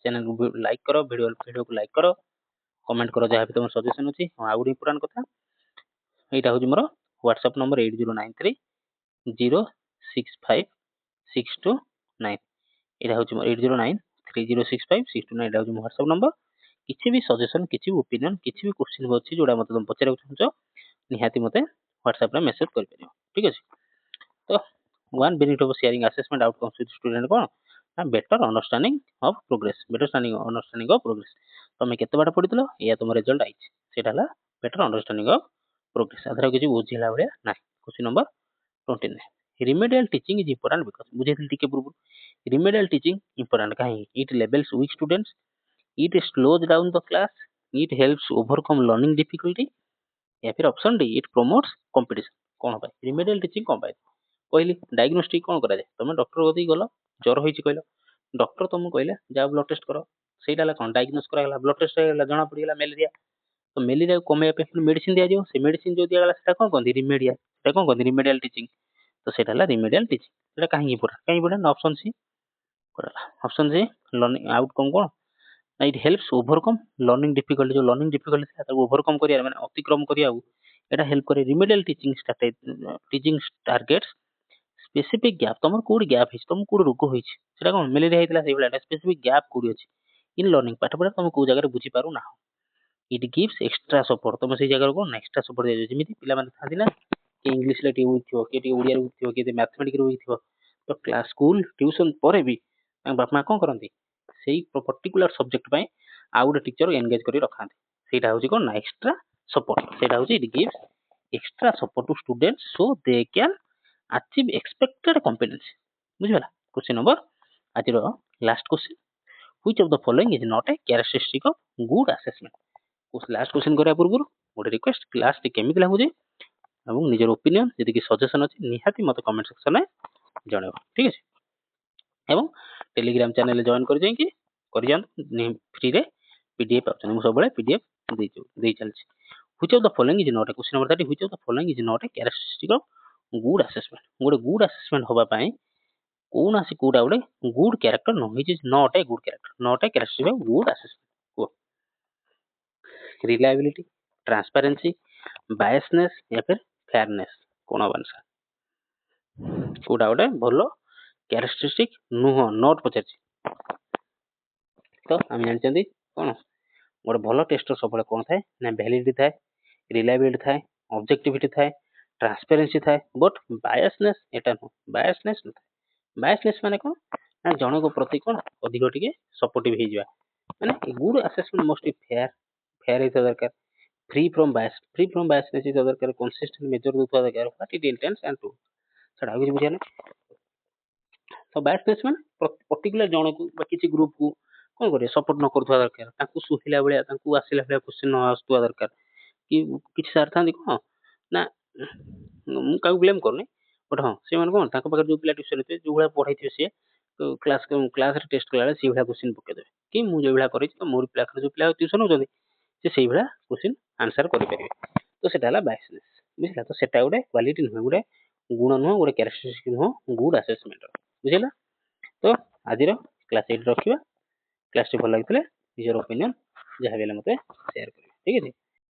चैनल को लाइक करो वीडियो को लाइक करो कमेंट करो जहाँ भी तुम सजेशन अच्छी आ गुड इंपोर्टेंट कथा यहाँ हूँ मोर व्हाट्सएप नंबर 8093 065 629 यहाँ हूँ मोर 8093065629 यहाँ हूँ व्हाट्सएप नंबर किसी भी सजेशन किसी भी ओपिनियन किसी भी क्वेश्चन अच्छी जोड़ा मतलब तुम पचार चाहो निहाती मते व्हाट्सएप मेसेज कर पारियो ठीक अछि तो one benefit of sharing assessment outcomes with student cone better understanding of progress तुम केते बाटा पढितलो या तुम रिजल्ट आइछ सेटा हला बेटर अंडरस्टैंडिंग ऑफ प्रोग्रेस आधर किछि बुझिला भलिया ना question number 29 remedial teaching is important because बुझे टिके पूर्व रिमेडियल टीचिंग इंपोर्टेंट कहीं it levels weak students it slows down the class it helps overcome learning difficulty या फिर option D it promotes competition कौन पाए रिमेडियल टीचिंग कौन पाए कहली डायग्नोस्टिक कौन करा जाए तुम डॉक्टर कदी गल ज्वर होइछि कहल डॉक्टर तुमको कहले जा ब्लड टेस्ट करो ସେଇଟା କଣ डायग्नोस କରାଗଲା ବ୍ଲଡ ଟେଷ୍ଟ ହେଇଗଲା ଜଣା ପଡିଗଲା ମ୍ୟାଲେରିଆ ତ ମ୍ୟାଲେରିଆ କମେଇବା ପାଇଁ ମେଡିସିନ ଦିଆଯିବ ସେ ମେଡିସିନ ଯୋଉ ଦିଆଗଲା ସେଟା କଣ କହନ୍ତି ରିମେଡିଆ ସେଟା କଣ କହନ୍ତି ରିମେଡିଆଲ ଟିଚିଂ ତ ସେଟା ହେଲା ରିମେଡିଆଲ ଟିଚିଂ ସେଟା କାହିଁକି ଇମ୍ପୋର୍ଟାଣ୍ଟ ଅପସନ ସି କରାଗଲା ଅପସନ ସି ଲର୍ନିଂ ଆଉଟକମ୍ କଣ ନା ଇट हेल्प्स ओवरकम लर्निंग डिफिकल्टी जो लर्निंग डिफिकल्टी था ताको ओवरकम करिया माने अतिक्रम करिया एटा हेल्प करे remedial teaching targets specific gap तुम कोड गैप है तुम कोड रोग होइछ सेटा कोन मलेरिया हेतला सेइ बला स्पेसिफिक गैप कोड अछि इन लर्निंग पाठ पढ़ा तुम को जगह बुझी पारू ना इट गिव्स एक्स्ट्रा सपोर्ट तुम सेइ जगह को एक्स्ट्रा सपोर्ट दे जेमिति पिला माने थादी ना कि इंग्लिश ले टी थियो कि ओडिया रे थियो कि मैथमेटिक्स रे थियो तो क्लास स्कूल ट्यूशन परे भी बाप मा कोन करंती सेइ पर्टिकुलर सब्जेक्ट पय आउ गोटे टीचर एंगेज करी रखांती सेटा होची कोन ना एक्स्ट्रा सपोर्ट सेटा होची it gives extra support to students so they can achieve expected competency बुझिला क्वेश्चन नंबर आज रो last question which of the following is not a characteristic of good assessment उस लास्ट क्वेश्चन करिया पूर्व गोटे रिक्वेस्ट क्लास टी केमिति लागुजे एवं निजर ओपिनियन जदि कि सजेशन अछि निहाती मते कमेंट सेक्शन में जणाइबो ठीक अछि एवं टेलीग्राम चैनल जॉइन कर जाई कि कर जान फ्री रे पीडीएफ ऑप्शन मु सब बळे पीडीएफ दे चलछि which of the following is not a question number 30 which of the following is not a characteristic of good assessment गोटे गुड असेसमेंट होबा पई कोन आसी कोडा गोटे good character no which is not a good character not a characteristic of good assessment reliability transparency biasness या फिर फेयरनेस कोन आंसर कोडा गोटे भलो कैरेक्टरिस्टिक नुह नॉट पचारछि तो हम जानछन्ती कोन गोटे भलो टेस्टर सब कोन थाए ना वैलिडिटी थाए रिलायबिलिटी थाए ऑब्जेक्टिविटी थाए ट्रांसपेरेंसी थाए but biasness Etah no biasness न थाए बायसनेस माने कोन ना जण को प्रति कोन अधिक टिके सपोर्टिव हे जिवा माने good assessment most fair fair हे दरकार फ्री फ्रॉम बायसनेस हे दरकार कंसिस्टेंट मेजर दुथवा दरकार what it intends and to सडा किछ बुझियाले तो बायसनेस माने पर्टिकुलर जण को बा किछि ग्रुप को कोन करे सपोर्ट न करथवा दरकार ताकू सुहिला बेले ताकू आसिला बेले क्वेश्चन न आस्तवा दरकार कि किछि सार थांदी को ना मु काउ ब्लेम करनी बट हां से मन कोन ताको पाकर जो पिला ट्यूशन थे जो भला पढाई से क्लास रे टेस्ट कला से भला क्वेश्चन पके देबे कि मु जे भला करै तो मोर पिला जो पिला ट्यूशन होजनी से सेई भला क्वेश्चन आंसर करि परिबे तो सेटा हला बायसनेस बुझला तो सेटा गोटे क्वालिटी न गोटे गुण न गोटे कैरेक्टरिस्टिक न गुड असेसमेंट बुझला तो आज रो क्लास 8 रखिबा क्लास टी भल लागितले निजर ओपिनियन जहा बेले मते शेयर करिवे ठीक अछि।